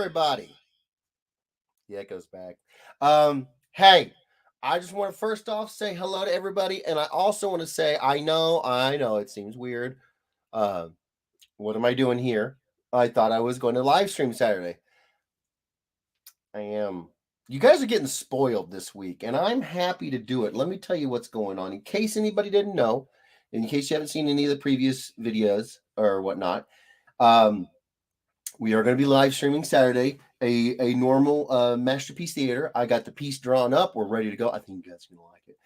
everybody. Yeah, it goes back. Hey, I just want to first off say hello to everybody, and I also want to say I know, it seems weird. Uh, what am I doing here? I thought I was going to live stream Saturday. I am. You guys are getting spoiled this week, and I'm happy to do it. Let me tell you what's going on. In case anybody didn't know, in case you haven't seen any of the previous videos or whatnot, um, we are going to be live streaming Saturday a normal Masterpiece Theater. I got the piece drawn up. We're ready to go. I think you guys are going to like it.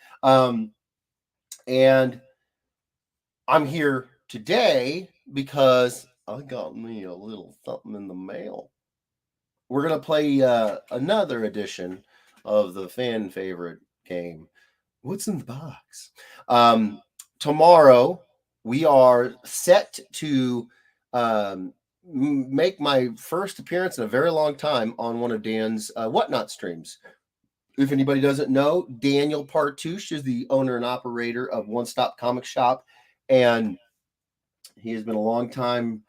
And I'm here today because I got me a little something in the mail. We're going to play another edition of the fan favorite game. What's in the box? Tomorrow, we are set to make my first appearance in a very long time on one of Dan's Whatnot streams. If anybody doesn't know, Daniel Partouche is the owner and operator of One Stop Comic Shop, and he has been a long time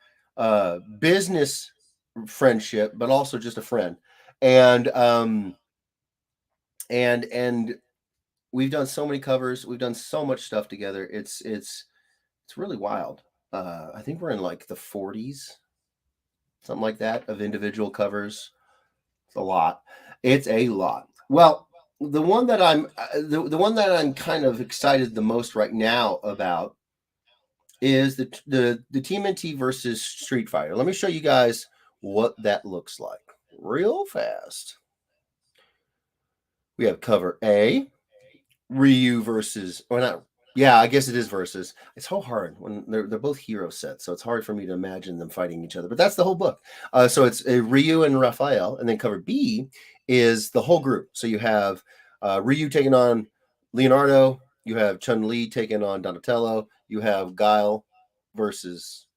business friendship, but also just a friend. And we've done so many covers, we've done so much stuff together. It's really wild. I think we're in like the 40s, something like that, of individual covers. It's a lot. It's a lot. Well, the one that I'm the one that I'm kind of excited the most right now about is the TMNT versus Street Fighter. Let me show you guys what that looks like real fast. We have cover A, Ryu versus, or not. Yeah, I guess it is versus. It's so hard when they're both hero sets, so it's hard for me to imagine them fighting each other. But that's the whole book. So it's Ryu and Raphael, and then cover B is the whole group. So you have Ryu taking on Leonardo, you have Chun-Li taking on Donatello, you have Guile versus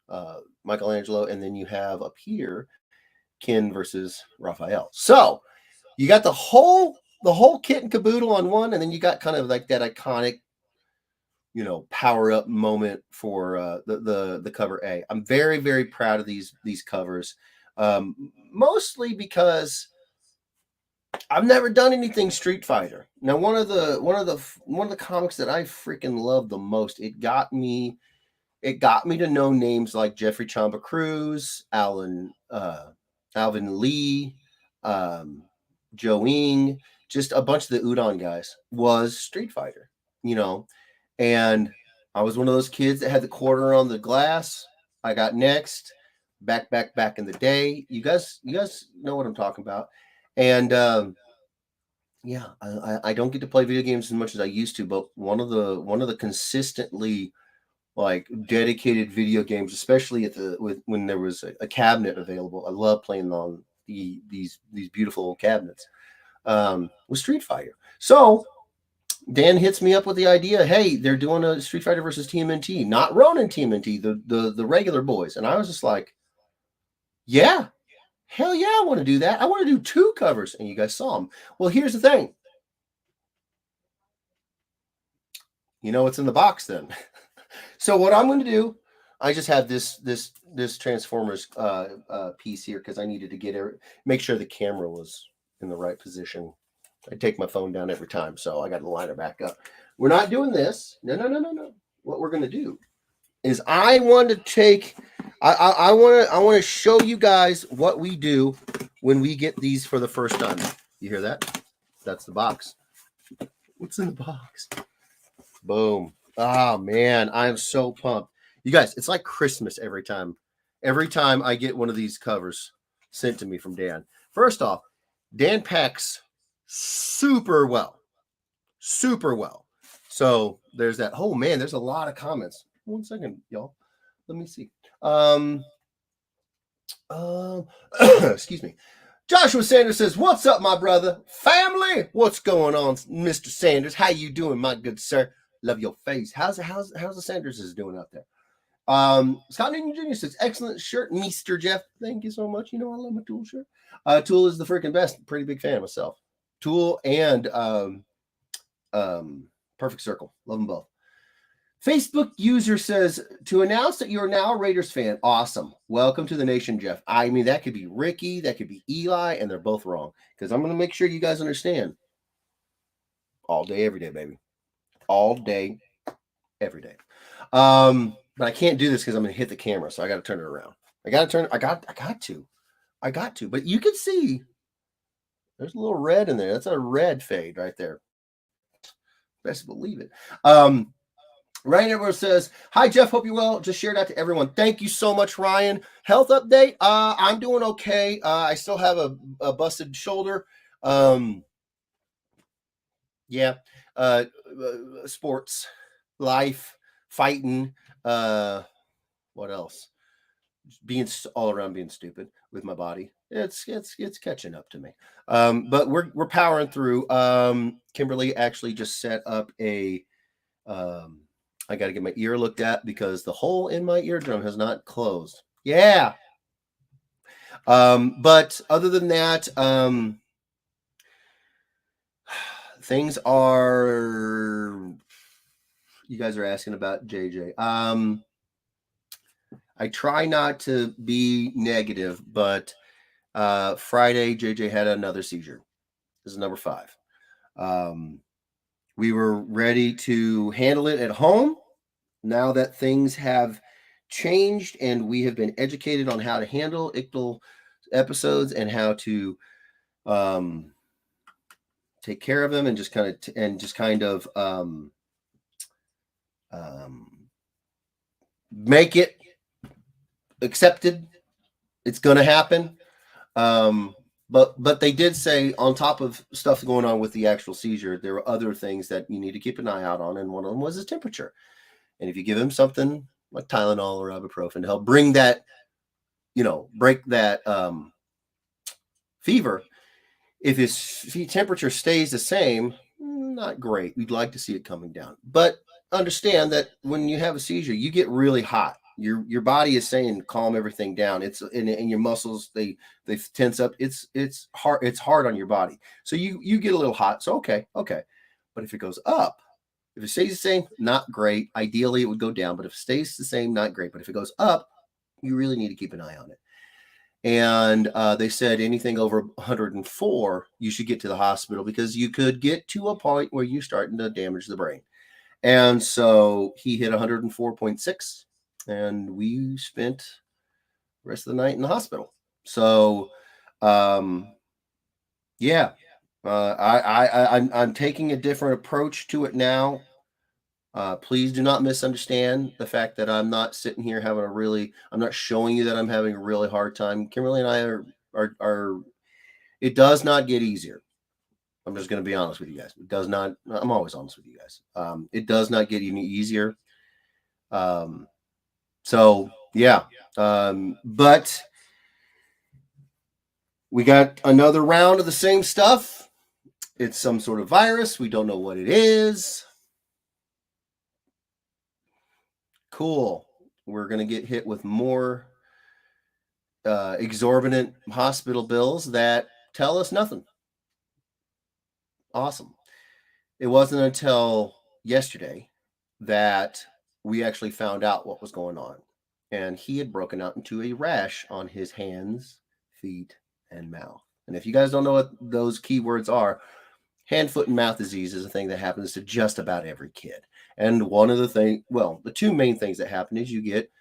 Michelangelo, and then you have up here Ken versus Raphael. So you got the whole kit and caboodle on one, and then you got kind of like that iconic, power up moment for the cover A. I'm very, very proud of these covers, mostly because I've never done anything Street Fighter. Now, one of the comics that I freaking love the most, it got me to know names like Jeffrey Chamba Cruz, Alvin Lee, Joe Ing, just a bunch of the Udon guys, was Street Fighter, and I was one of those kids that had the quarter on the glass. I got next back in the day. You guys know what I'm talking about. And yeah, I don't get to play video games as much as I used to, but one of the consistently like dedicated video games, especially when there was a cabinet available. I love playing on these beautiful cabinets. Was Street Fighter. So Dan hits me up with the idea, hey, they're doing a Street Fighter versus TMNT, not Ronin TMNT, the regular boys. And I was just like, yeah, hell yeah, I want to do that. I want to do 2 covers. And you guys saw them. Well, here's the thing. You know what's in the box then. So what I'm going to do, I just have this Transformers piece here because I needed to make sure the camera was in the right position. I take my phone down every time, so I got to line it back up. We're not doing this. No. What we're going to do is I want to show you guys what we do when we get these for the first time. You hear that? That's the box. What's in the box? Boom. Oh, man, I am so pumped. You guys, it's like Christmas every time. Every time I get one of these covers sent to me from Dan. First off, Dan packs super well. So there's that. Oh, man, there's a lot of comments. 1 second, y'all. Let me see. Excuse me. Joshua Sanders says, what's up, my brother? Family? What's going on, Mr. Sanders? How you doing, my good sir? Love your face. How's the Sanders doing out there? Scott Newton Jr. says, excellent shirt, Mr. Jeff. Thank you so much. I love my Tool shirt. Tool is the freaking best. Pretty big fan myself. Tool and Perfect Circle. Love them both. Facebook user says, to announce that you're now a Raiders fan. Awesome. Welcome to the nation, Jeff. I mean, that could be Ricky, that could be Eli, and they're both wrong. Because I'm going to make sure you guys understand. All day, every day, baby. All day, every day. But I can't do this because I'm going to hit the camera, so I got to turn it around. I got to. But you can see there's a little red in there. That's a red fade right there. Best believe it. Ryan Edwards says, hi, Jeff. Hope you're well. Just shared out to everyone. Thank you so much, Ryan. Health update. I'm doing okay. I still have a busted shoulder. Yeah. Sports, life, fighting. What else? Being all around being stupid with my body. It's catching up to me. But we're powering through. Kimberly actually just set up a I got to get my ear looked at because the hole in my eardrum has not closed. Yeah. But other than that, things are, you guys are asking about JJ. I try not to be negative, but Friday, JJ had another seizure. This is number 5. We were ready to handle it at home. Now that things have changed and we have been educated on how to handle ictal episodes and how to take care of them and just kind of make it accepted. It's going to happen. But they did say on top of stuff going on with the actual seizure, there were other things that you need to keep an eye out on. And one of them was his temperature. And if you give him something like Tylenol or ibuprofen to help bring that, break that fever, if his temperature stays the same, not great. We'd like to see it coming down. But understand that when you have a seizure, you get really hot. Your body is saying calm everything down. It's and your muscles they tense up. It's hard on your body. So you get a little hot. So okay. But if it goes up, if it stays the same, not great. Ideally, it would go down. But if it stays the same, not great. But if it goes up, you really need to keep an eye on it. And they said anything over 104, you should get to the hospital because you could get to a point where you're starting to damage the brain. And so he hit 104.6, and we spent the rest of the night in the hospital. So, yeah. I'm taking a different approach to it now. Please do not misunderstand the fact that I'm not sitting here I'm not showing you that I'm having a really hard time. Kimberly and I are it does not get easier. I'm just going to be honest with you guys. It does not, I'm always honest with you guys. It does not get any easier. So yeah. But we got another round of the same stuff. It's some sort of virus. We don't know what it is. Cool. We're going to get hit with more exorbitant hospital bills that tell us nothing. Awesome. It wasn't until yesterday that we actually found out what was going on. And he had broken out into a rash on his hands, feet, and mouth. And if you guys don't know what those keywords are, hand, foot, and mouth disease is a thing that happens to just about every kid. And one of the two main things that happen is you get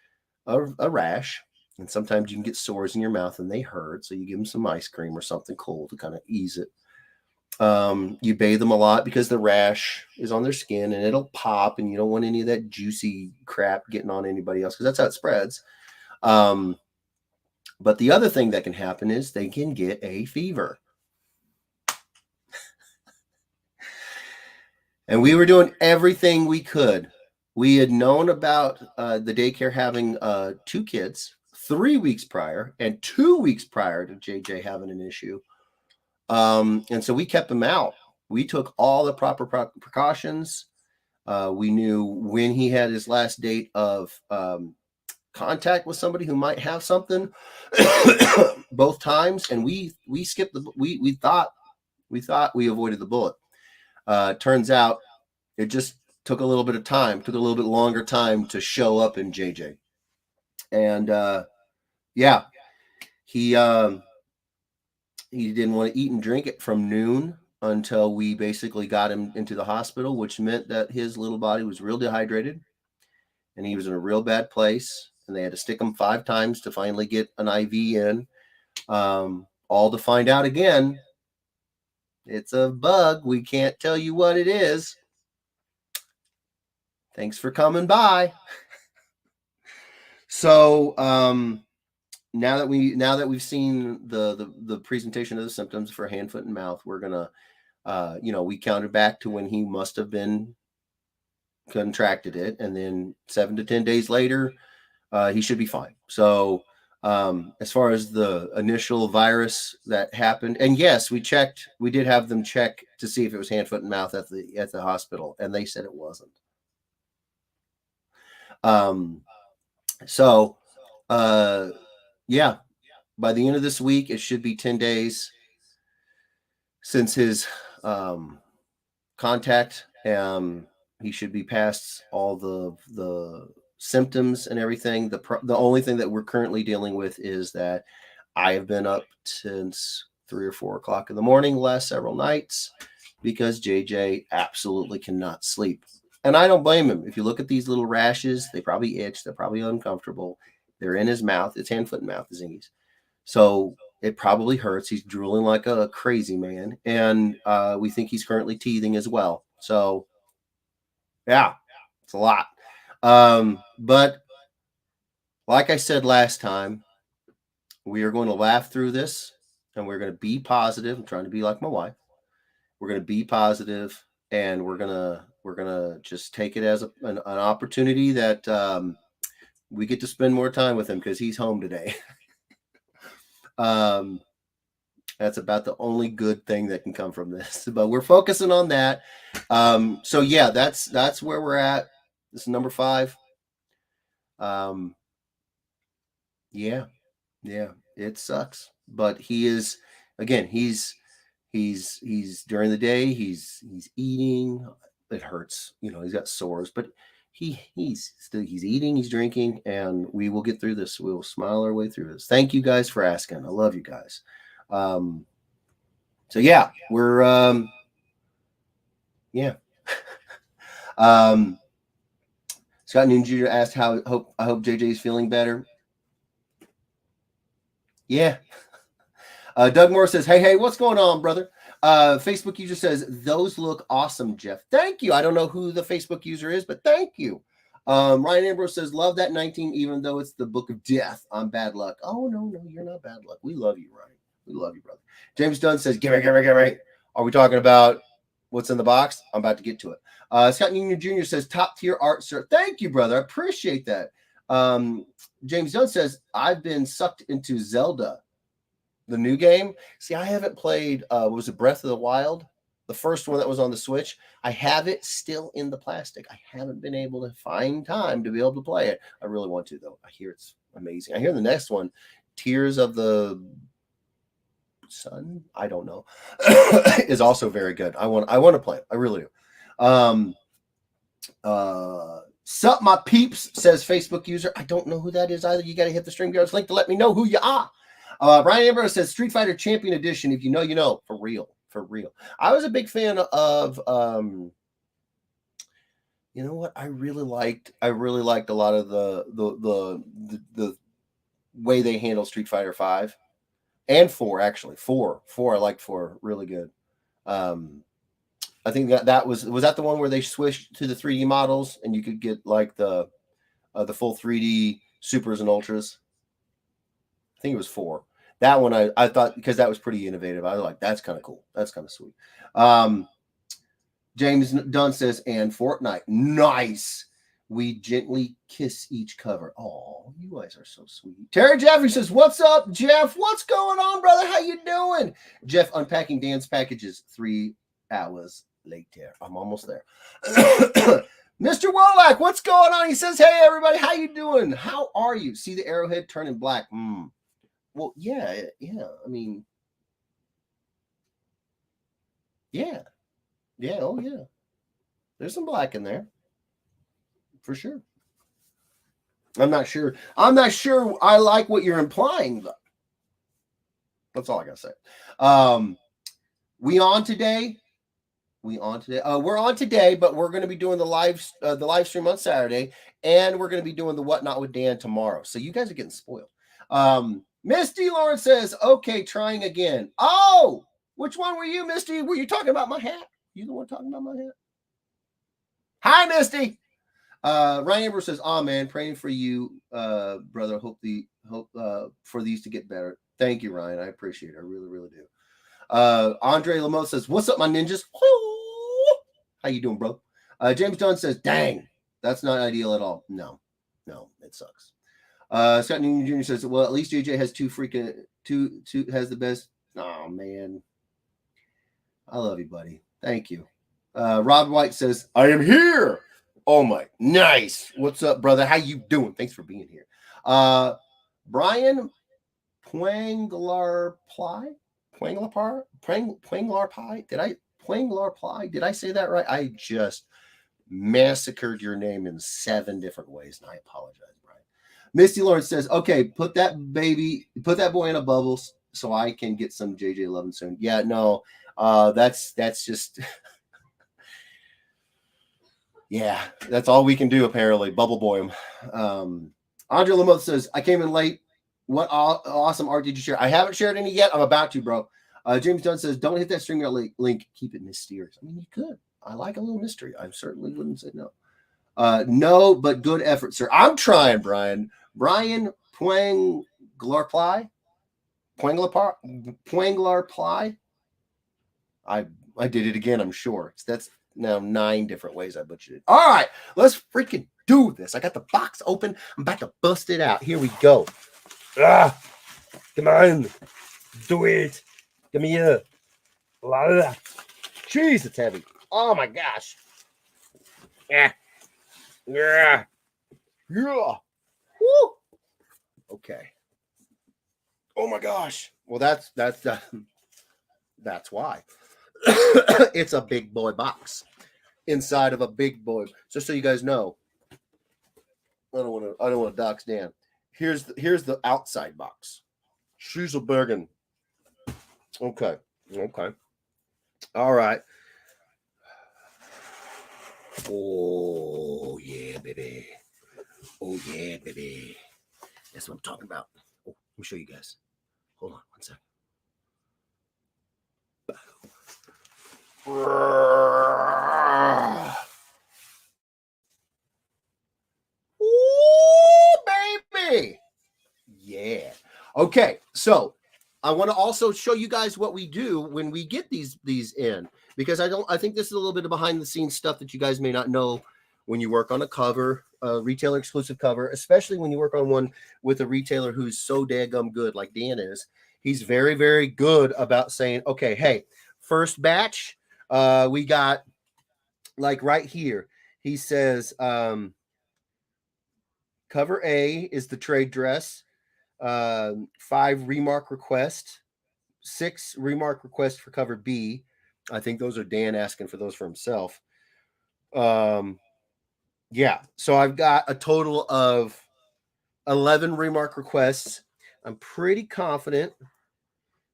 a rash, and sometimes you can get sores in your mouth and they hurt. So you give them some ice cream or something cold to kind of ease it. You bathe them a lot because the rash is on their skin and it'll pop, and you don't want any of that juicy crap getting on anybody else because that's how it spreads. But the other thing that can happen is they can get a fever. And we were doing everything we could. We had known about the daycare having 2 kids 3 weeks prior and 2 weeks prior to JJ having an issue. And so we kept him out. We took all the proper precautions. We knew when he had his last date of contact with somebody who might have something both times. And we skipped we thought we avoided the bullet. Turns out it just took a little bit of time, took a little bit longer time to show up in JJ. And yeah, he didn't want to eat and drink it from noon until we basically got him into the hospital, which meant that his little body was real dehydrated and he was in a real bad place. And they had to stick him 5 times to finally get an IV in, all to find out again, it's a bug. We can't tell you what it is. Thanks for coming by. So now that we've seen the presentation of the symptoms for hand, foot, and mouth, we're gonna we counted back to when he must have been contracted it, and then 7 to 10 days later, he should be fine. So as far as the initial virus that happened, and yes, we did have them check to see if it was hand, foot, and mouth at the hospital, and they said it wasn't. So yeah, by the end of this week, it should be 10 days since his contact. He should be past all the symptoms and everything. The only thing that we're currently dealing with is that I have been up since 3 or 4 o'clock in the morning the last several nights because JJ absolutely cannot sleep. And I don't blame him. If you look at these little rashes, they probably itch. They're probably uncomfortable. They're in his mouth. It's hand, foot, and mouth, the zingies. So it probably hurts. He's drooling like a crazy man. And we think he's currently teething as well. So, yeah, it's a lot. But like I said last time, we are going to laugh through this and we're going to be positive. I'm trying to be like my wife. We're going to be positive and we're gonna just take it as an opportunity that we get to spend more time with him because he's home today. That's about the only good thing that can come from this, but we're focusing on that. So yeah, that's where we're at. This is number 5. Yeah, it sucks, but he is, again, he's during the day, he's eating. It hurts, he's got sores, but he's eating, he's drinking, and we will get through this. We will smile our way through this. Thank you guys for asking. I love you guys. So yeah, we're yeah. Scott Newton Jr. asked I hope JJ is feeling better. Yeah. Doug Moore says, hey, what's going on, brother? Facebook user says, those look awesome, Jeff. Thank you. I don't know who the Facebook user is, but thank you. Ryan Ambrose says, love that 19, even though it's the book of death. I'm bad luck. Oh, no, you're not bad luck. We love you, Ryan. We love you, brother. James Dunn says, give me. Are we talking about what's in the box? I'm about to get to it. Scott Newton Jr. says, top tier art, sir. Thank you, brother. I appreciate that. James Dunn says, I've been sucked into Zelda, the new game. See, I haven't played, was it Breath of the Wild? The first one that was on the Switch. I have it still in the plastic. I haven't been able to find time to be able to play it. I really want to, though. I hear it's amazing. I hear the next one, Tears of the Sun, I don't know, is also very good. I want to play it. I really do. Sup, my peeps, says Facebook user. I don't know who that is either. You got to hit the StreamYards link to let me know who you are. Brian Ambrose says Street Fighter Champion Edition. If you know, you know. For real. I was a big fan of you know what? I really liked a lot of the way they handle Street Fighter 5 and 4, actually. 4 I liked 4 really good. I think that was that the one where they switched to the 3D models and you could get like the full 3D supers and ultras. I think it was 4. That one I thought, because that was pretty innovative. I was like, that's kind of cool. That's kind of sweet. James Dunn says, and Fortnite. Nice. We gently kiss each cover. Oh, you guys are so sweet. Terry Jeffrey says, what's up, Jeff? What's going on, brother? How you doing? Jeff unpacking Dan's packages 3 hours later. I'm almost there. Mr. Wallach, what's going on? He says, hey, everybody, how you doing? How are you? See the arrowhead turning black? Well, yeah. I mean, yeah. Oh, yeah. There's some black in there. For sure. I'm not sure. I'm not sure I like what you're implying, though. That's all I gotta say. We on today? We're on today, but we're going to be doing the live stream on Saturday, and we're going to be doing the Whatnot with Dan tomorrow. So you guys are getting spoiled. Misty Lawrence says, "Okay, trying again." Oh, which one were you, Misty? Were you talking about my hat? You the one talking about my hat? Hi, Misty. Ryan Amber says, "Oh man, praying for you, brother. Hope for these to get better." Thank you, Ryan. I appreciate it. I really, really do. Andre Lamotte says, "What's up, my ninjas? How you doing, bro?" James Dunn says, "Dang, that's not ideal at all." No, it sucks. Scott Newton Jr. says, "Well, at least JJ has two has the best." Oh man, I love you, buddy. Thank you. Rob White says, "I am here." Oh my, nice. What's up, brother? How you doing? Thanks for being here. Brian Pwanglar Ply. Did I say that right? I just massacred your name in 7 different ways, and I apologize, Brian. Misty Lawrence says, "Okay, put that boy in a bubble so I can get some JJ loving soon." Yeah, no, that's just yeah, that's all we can do apparently. Bubble boy him. Andre Lamotte says, "I came in late. What awesome art did you share?" I haven't shared any yet. I'm about to, bro. James Dunn says, "Don't hit that StreamYard link. Keep it mysterious." I mean, you could. I like a little mystery. I certainly wouldn't say no. No, but good effort, sir. I'm trying, Brian. Brian Pwanglar Ply. I did it again, I'm sure. That's now 9 different ways I butchered it. All right, let's freaking do this. I got the box open. I'm about to bust it out. Here we go. Come on. Do it. Give me a jeez, it's heavy. Oh my gosh. Yeah. Woo. Okay. Oh my gosh. Well, that's why. It's a big boy box inside of a big boy. Just so you guys know, I don't want to dox Dan. Here's the outside box. Schüsselbergen. Okay. All right. Oh yeah, baby. That's what I'm talking about. Oh, let me show you guys. Hold on 1 second. Ooh, baby. Yeah. Okay. So I want to also show you guys what we do when we get these in, because I think this is a little bit of behind the scenes stuff that you guys may not know when you work on a cover, a retailer exclusive cover, especially when you work on one with a retailer who's so daggum good like Dan is. He's very, very good about saying, okay, hey, first batch, we got like right here. He says, cover A is the trade dress. 5 remark requests, 6 remark requests for cover B. I think those are Dan asking for those for himself. Yeah, so I've got a total of 11 remark requests. I'm pretty confident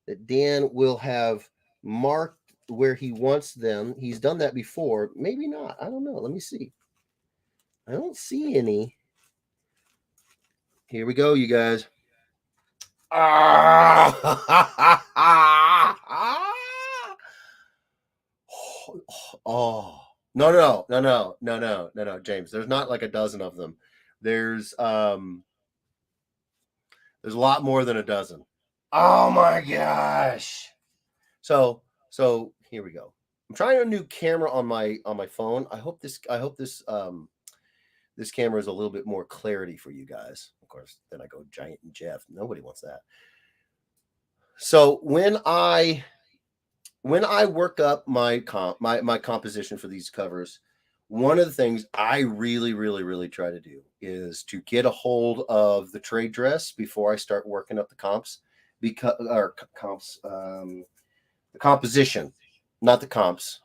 that Dan will have marked where he wants them. He's done that before. Maybe not. I don't know. Let me see. I don't see any. Here we go, you guys. Oh no, James. There's not like a dozen of them. There's a lot more than a dozen. Oh my gosh. So here we go. I'm trying a new camera on my phone. I hope this this camera is a little bit more clarity for you guys. Of course, then I go Giant and Jeff. Nobody wants that. So when I work up my composition for these covers, one of the things I really try to do is to get a hold of the trade dress before I start working up the comps, the composition, not the comps.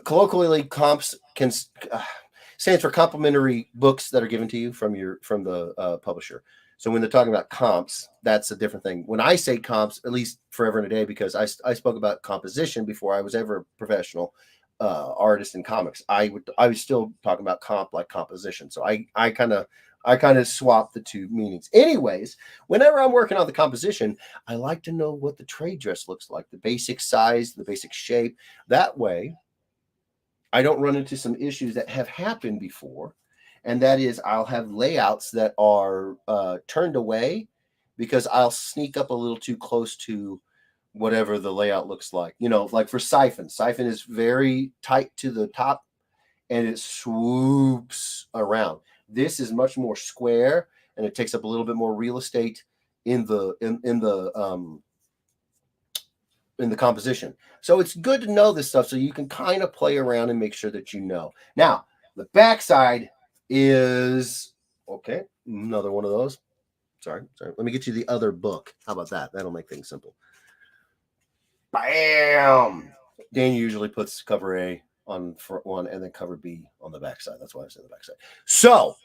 Colloquially, comps stands for complimentary books that are given to you from the publisher. So when they're talking about comps, that's a different thing. When I say comps, at least forever and a day, because I spoke about composition before I was ever a professional artist in comics. I was still talking about comp like composition. So I kind of swap the two meanings. Anyways, whenever I'm working on the composition, I like to know what the trade dress looks like, the basic size, the basic shape. That way, I don't run into some issues that have happened before. And that is, I'll have layouts that are turned away because I'll sneak up a little too close to whatever the layout looks like. You know, like for Siphon. Siphon is very tight to the top and it swoops around. This is much more square and it takes up a little bit more real estate in the composition. So it's good to know this stuff so you can kind of play around and make sure that you know. Now, the backside is okay. Another one of those. Sorry. Let me get you the other book. How about that? That'll make things simple. Bam! Dan usually puts cover A on front one and then cover B on the backside. That's why I say the backside. So,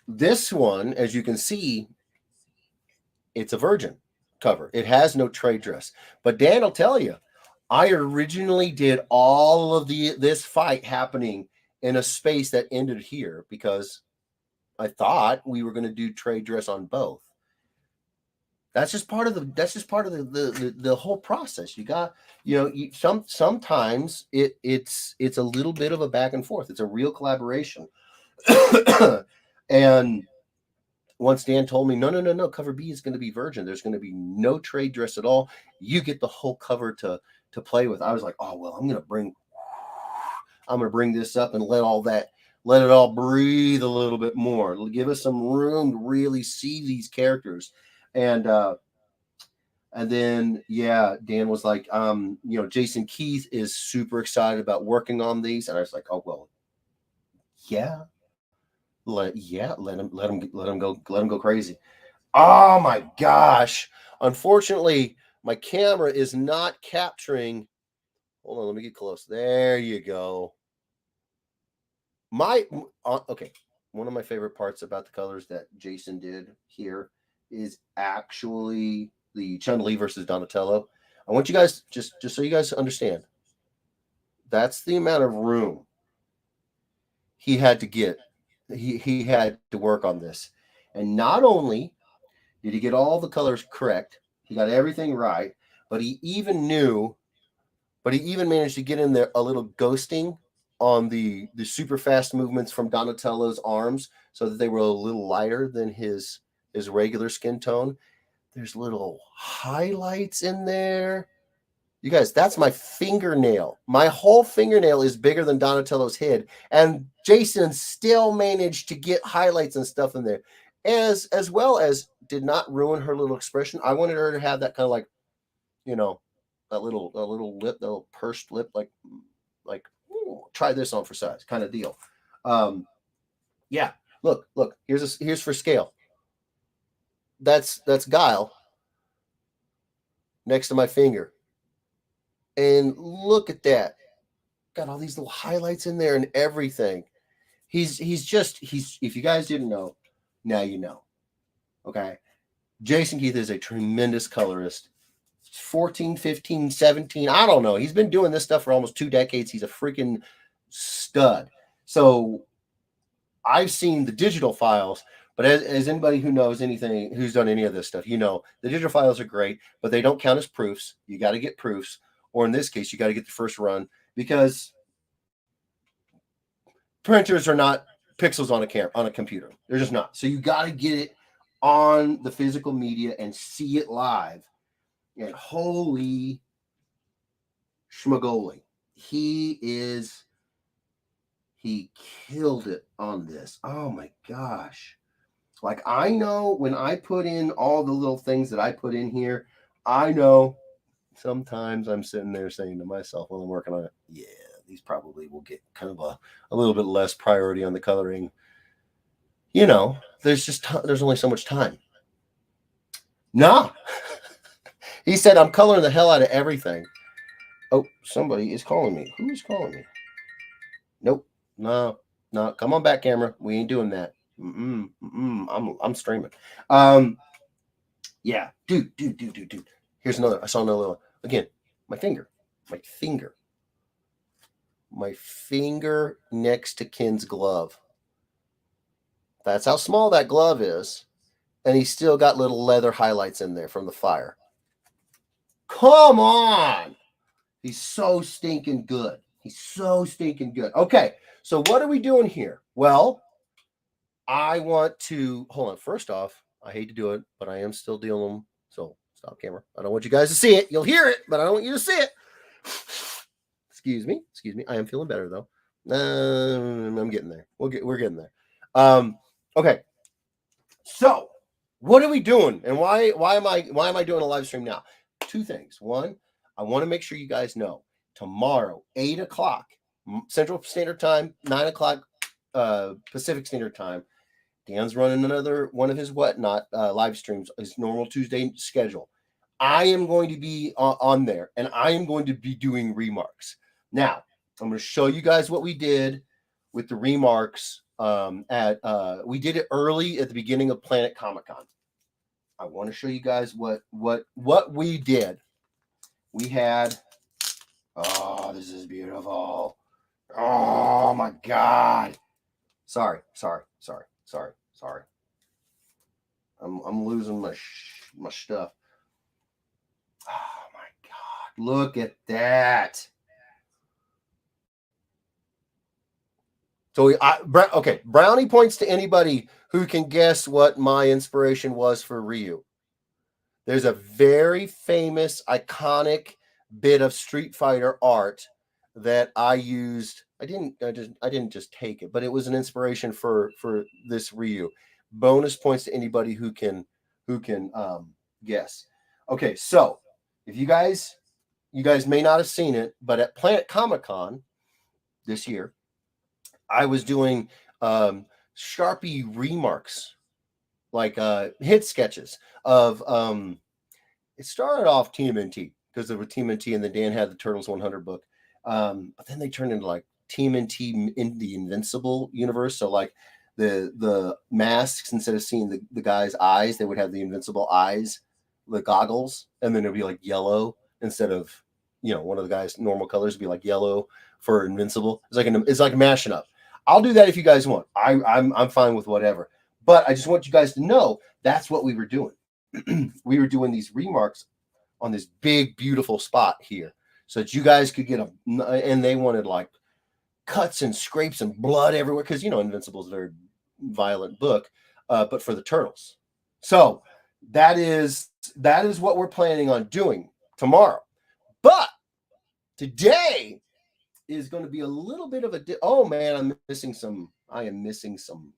this one, as you can see, it's a virgin cover. It has no trade dress. But Dan will tell you, I originally did all of this fight happening in a space that ended here because I thought we were going to do trade dress on both. That's just part of the whole process. You got, sometimes it's a little bit of a back and forth. It's a real collaboration. And once Dan told me, no, cover B is going to be virgin. There's going to be no trade dress at all. You get the whole cover to play with. I was like, oh well, I'm going to bring this up and let it all breathe a little bit more. It'll give us some room to really see these characters. And then, yeah, Dan was like, Jason Keith is super excited about working on these. And I was like, oh, well, yeah, let him go crazy. Oh my gosh. Unfortunately, my camera is not capturing. Hold on, let me get close. There you go. Okay. One of my favorite parts about the colors that Jason did here is actually the Chun-Li versus Donatello. I want you guys, just so you guys understand, that's the amount of room he had to get. He had to work on this. And not only did he get all the colors correct, he got everything right, but he even managed to get in there a little ghosting on the super fast movements from Donatello's arms so that they were a little lighter than his regular skin tone. There's little highlights in there. You guys, that's my fingernail. My whole fingernail is bigger than Donatello's head. And Jason still managed to get highlights and stuff in there. As well as did not ruin her little expression. I wanted her to have that kind of like, that little lip, that little pursed lip, like ooh, try this on for size kind of deal. Yeah, look, here's for scale. That's Guile next to my finger. And look at that. Got all these little highlights in there and everything. He's if you guys didn't know, now you know. Okay. Jason Keith is a tremendous colorist. 14, 15, 17. I don't know. He's been doing this stuff for almost 2 decades. He's a freaking stud. So I've seen the digital files, but as anybody who knows anything, who's done any of this stuff, the digital files are great, but they don't count as proofs. You got to get proofs. Or in this case, you got to get the first run because printers are not pixels on a computer. They're just not. So you got to get it on the physical media and see it live. And holy schmagoli, he killed it on this. Oh my gosh. Like, I know when I put in all the little things that I put in here, I know sometimes I'm sitting there saying to myself while I'm working on it, yeah, these probably will get kind of a little bit less priority on the coloring. There's only so much time. Nah. He said, I'm coloring the hell out of everything. Oh, somebody is calling me. Who is calling me? Nope. No. No. Come on back, camera. We ain't doing that. I'm streaming. Um. Yeah. Dude. Here's another. I saw another little. Again, my finger. My finger. My finger next to Ken's glove. That's how small that glove is. And he's still got little leather highlights in there from the fire. Come on. He's so stinking good. He's so stinking good. Okay, so what are we doing here? Well, I want to hold on. First off, I hate to do it, but I am still dealing. So stop camera. I don't want you guys to see it. You'll hear it, but I don't want you to see it. Excuse me. I am feeling better though. I'm getting there. We're getting there. Okay. So what are we doing, and why am I doing a live stream now? Two things. One, I want to make sure you guys know tomorrow, 8 o'clock Central Standard Time, 9 o'clock Pacific Standard Time. Dan's running another one of his whatnot live streams, his normal Tuesday schedule. I am going to be on there, and I am going to be doing remarks. Now, I'm going to show you guys what we did with the remarks. We did it early at the beginning of Planet Comic-Con. I want to show you guys what we did. We had, oh, this is beautiful. Oh my God. Sorry. I'm losing my stuff. Oh my God. Look at that. So okay, brownie points to anybody who can guess what my inspiration was for Ryu. There's a very famous, iconic bit of Street Fighter art that I used. I didn't just take it, but it was an inspiration for this Ryu. Bonus points to anybody who can guess. Okay, so if you guys may not have seen it, but at Planet Comic-Con this year, I was doing Sharpie remarks, like hit sketches of it started off TMNT because there were TMNT, and then Dan had the Turtles 100 book, but then they turned into like TMNT in the Invincible universe. So like the masks, instead of seeing the guy's eyes, they would have the Invincible eyes, the goggles, and then it'd be like yellow instead of, one of the guy's normal colors would be like yellow for Invincible. It's like a mashing up. I'll do that if you guys want. I'm fine with whatever. But I just want you guys to know that's what we were doing. We were doing these remarks on this big, beautiful spot here so that you guys could get and they wanted like cuts and scrapes and blood everywhere because, Invincible is a very violent book, but for the Turtles. So that is what we're planning on doing tomorrow. But today is going to be a little bit of oh man, I am missing some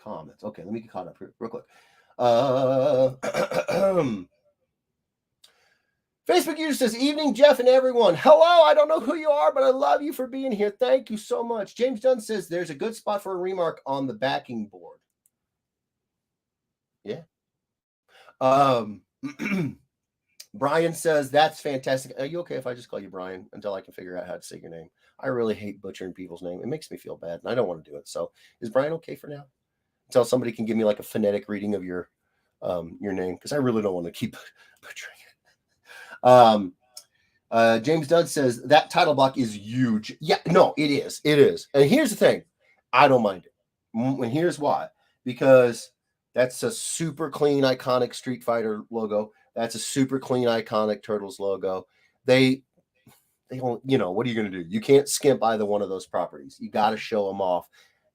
comments. Okay, let me get caught up here real quick. Facebook user says, evening, Jeff and everyone. Hello, I don't know who you are, but I love you for being here. Thank you so much. James Dunn says there's a good spot for a remark on the backing board. Yeah. Brian says, that's fantastic. Are you okay if I just call you Brian until I can figure out how to say your name? I really hate butchering people's name. It makes me feel bad, and I don't want to do it. So is Brian okay for now? Until somebody can give me like a phonetic reading of your name, because I really don't want to keep butchering it. James Dunn says, that title block is huge. Yeah, no, it is. It is. And here's the thing. I don't mind it. And here's why. Because that's a super clean, iconic Street Fighter logo. That's a super clean, iconic Turtles logo. They don't, what are you going to do? You can't skimp either one of those properties. You got to show them off.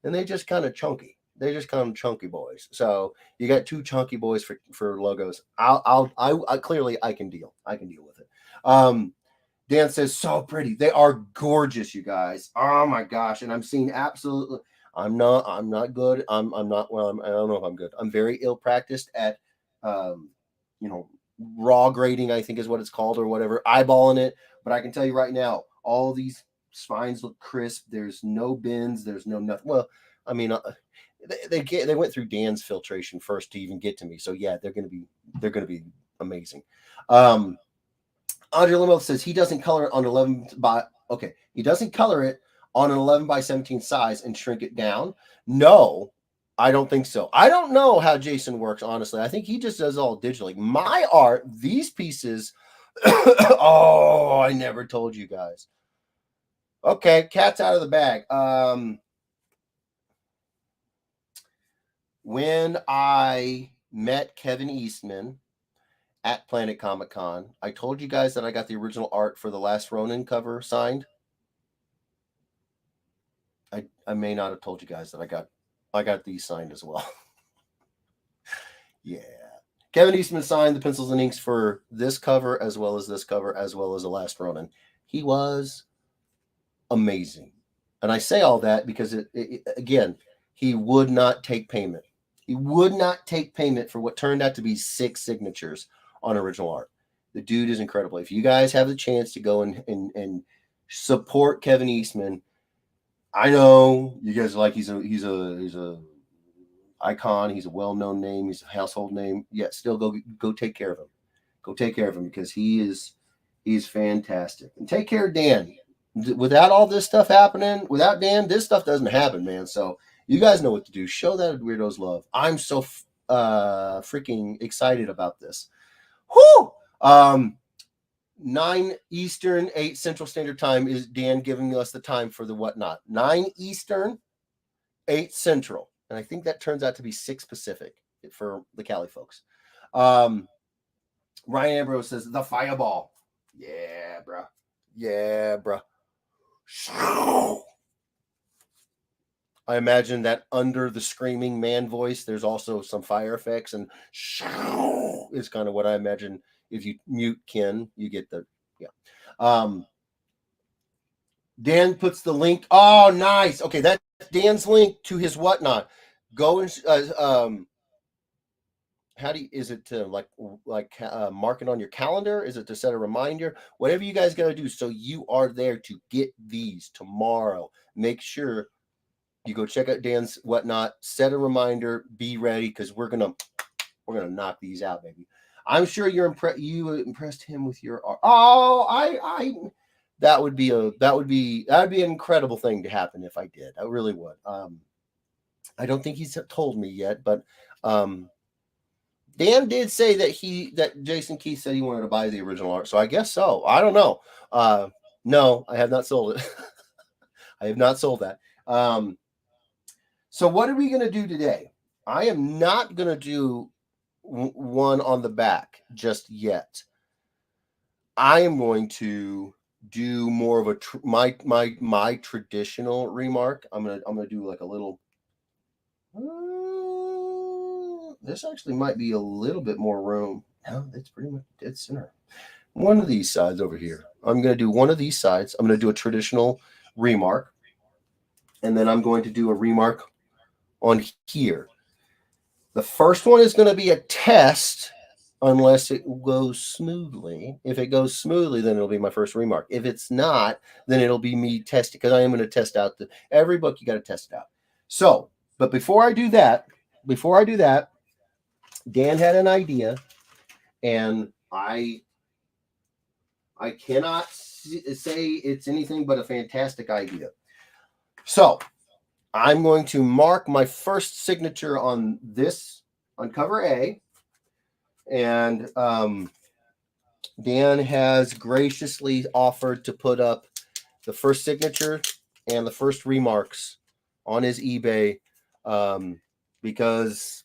And they just kind of chunky. They just kind of chunky boys. So you got two chunky boys for logos. I clearly I can deal. I can deal with it. Dan says, so pretty. They are gorgeous, you guys. Oh my gosh. And I'm seeing absolutely, I'm not good. I'm not, well, I don't know if I'm good. I'm very ill practiced at, raw grading, I think is what it's called, or whatever, eyeballing it. But I can tell you right now, all these spines look crisp. There's no bends. There's no nothing. Well, I mean, they went through Dan's filtration first to even get to me. So yeah, they're going to be amazing. Andre Limo says he doesn't color it on 11 by, okay, he doesn't color it on an 11 by 17 size and shrink it down. No, I don't think so. I don't know how Jason works, honestly. I think he just does all digitally. My art, these pieces, oh, I never told you guys. Okay, cat's out of the bag. When I met Kevin Eastman at Planet Comic Con, I told you guys that I got the original art for the Last Ronin cover signed. I may not have told you guys that I got these signed as well. Yeah. Kevin Eastman signed the pencils and inks for this cover as well as this cover as well as the Last Ronin. He was amazing. And I say all that because again, he would not take payment. He would not take payment for what turned out to be 6 signatures on original art. The dude is incredible. If you guys have the chance to go and support Kevin Eastman, I know you guys are like he's a icon. He's a well-known name. He's a household name. Yeah, still go take care of him. Go take care of him because he's fantastic. And take care of Dan. Without all this stuff happening, without Dan, this stuff doesn't happen, man. So you guys know what to do. Show that Weirdos love. I'm so freaking excited about this. Whoo! 9 Eastern, 8 Central Standard Time is Dan giving us the time for the whatnot. 9 Eastern, 8 Central. And I think that turns out to be 6 Pacific for the Cali folks. Ryan Ambrose says, the fireball. Yeah, bro. Yeah, bro. I imagine that under the screaming man voice, there's also some fire effects, and is kind of what I imagine. If you mute Ken, you get the, yeah. Dan puts the link. Oh, nice. Okay, that's Dan's link to his whatnot. Go and how do you, is it to like mark it on your calendar? Is it to set a reminder? Whatever you guys got to do so you are there to get these tomorrow. Make sure you go check out Dan's whatnot, set a reminder, be ready because we're gonna knock these out, baby. I'm sure you impressed him with your art. Oh, that would be an incredible thing to happen if I did. I really would. I don't think he's told me yet, but Dan did say that Jason Keith said he wanted to buy the original art, so I guess so. I don't know. No, I have not sold it. I have not sold that. So what are we going to do today? I am not going to do one on the back just yet. I am going to do more of a my traditional remark. I'm gonna do like a little. This actually might be a little bit more room. No, it's pretty much dead center. One of these sides over here. I'm going to do one of these sides. I'm going to do a traditional remark. And then I'm going to do a remark on here. The first one is going to be a test unless it goes smoothly. If it goes smoothly, then it'll be my first remark. If it's not, then it'll be me testing because I am going to test out every book. You got to test it out. So, but before I do that, Dan had an idea, and I cannot say it's anything but a fantastic idea. So I'm going to mark my first signature on cover A, and Dan has graciously offered to put up the first signature and the first remarks on his eBay because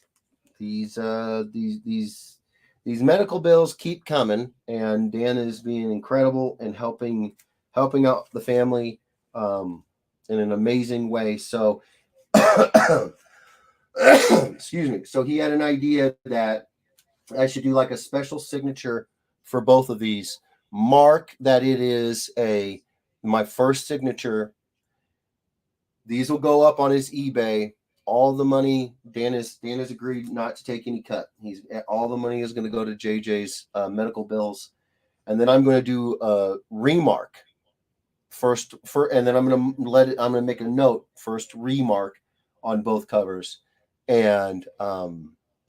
these medical bills keep coming, and Dan is being incredible and helping out the family in an amazing way. So, excuse me. So he had an idea that I should do like a special signature for both of these. Mark that it is my first signature. These will go up on his eBay. All the money, Dan has agreed not to take any cut. All the money is going to go to JJ's medical bills, and then I'm going to do a remark first, and then I'm going to make a note first remark on both covers, and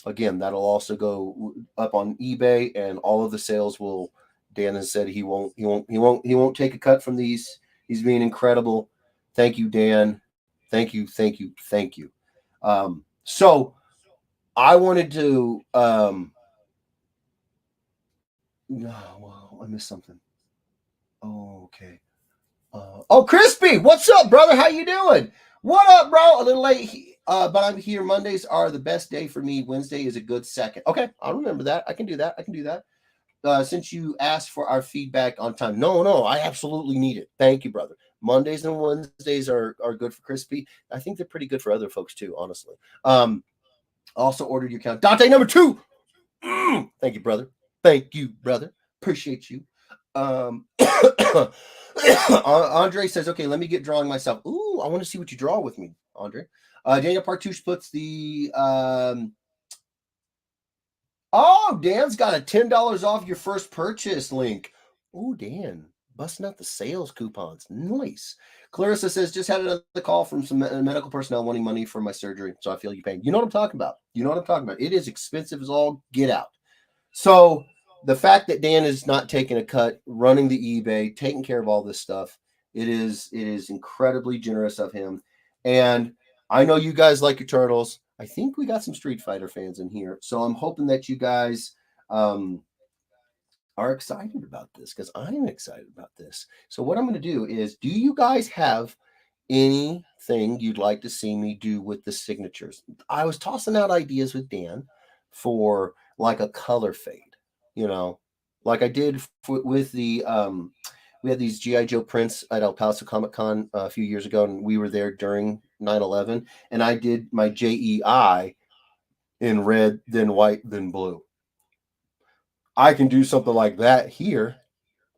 again that'll also go up on eBay, and all of the sales will Dan has said he won't take a cut from these. He's being incredible. Thank you, Dan. Thank you. So I wanted to no, well, I missed something. Oh, okay. Crispy, what's up, brother? How you doing? What up, bro? A little late, but I'm here. Mondays are the best day for me. Wednesday is a good second. Okay, I'll remember that. I can do that. Since you asked for our feedback on time. No, I absolutely need it. Thank you, brother. Mondays and Wednesdays are good for Crispy. I think they're pretty good for other folks too, honestly. Also ordered your count. Dante number 2. Thank you, brother. Appreciate you. Andre says, okay, let me get drawing myself. Ooh, I want to see what you draw with me, Andre. Daniel Partouche puts the Dan's got a $10 off your first purchase link. Ooh, Dan, busting out the sales coupons. Nice. Clarissa says, just had another call from some medical personnel wanting money for my surgery, so I feel you pain. You know what I'm talking about. It is expensive as all get out. So the fact that Dan is not taking a cut, running the eBay, taking care of all this stuff, it is incredibly generous of him. And I know you guys like your turtles. I think we got some Street Fighter fans in here. So I'm hoping that you guys are excited about this, because I'm excited about this. So what I'm going to do is, do you guys have anything you'd like to see me do with the signatures? I was tossing out ideas with Dan for like a color fade, like I did with the we had these GI Joe prints at El Paso Comic Con a few years ago, and we were there during 9/11, and I did my JEI in red, then white, then blue. I can do something like that here.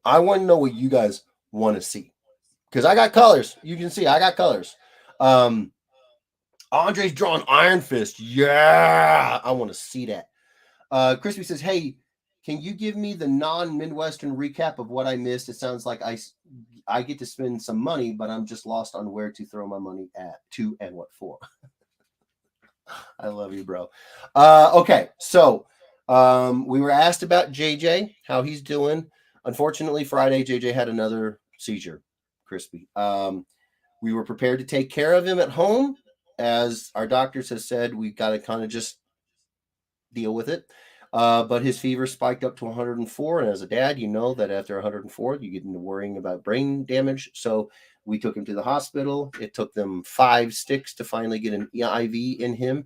I want to know what you guys want to see, because I got colors. You can see I got colors. Andre's drawing Iron Fist. Yeah, I want to see that. Crispy says, hey, can you give me the non-Midwestern recap of what I missed? It sounds like I get to spend some money, but I'm just lost on where to throw my money to and what for. I love you, bro. Okay, so we were asked about JJ, how he's doing. Unfortunately, Friday, JJ had another seizure, Crispy. We were prepared to take care of him at home. As our doctors have said, we got to kind of just deal with it. But his fever spiked up to 104. And as a dad, you know that after 104, you get into worrying about brain damage. So we took him to the hospital. It took them 5 sticks to finally get an IV in him.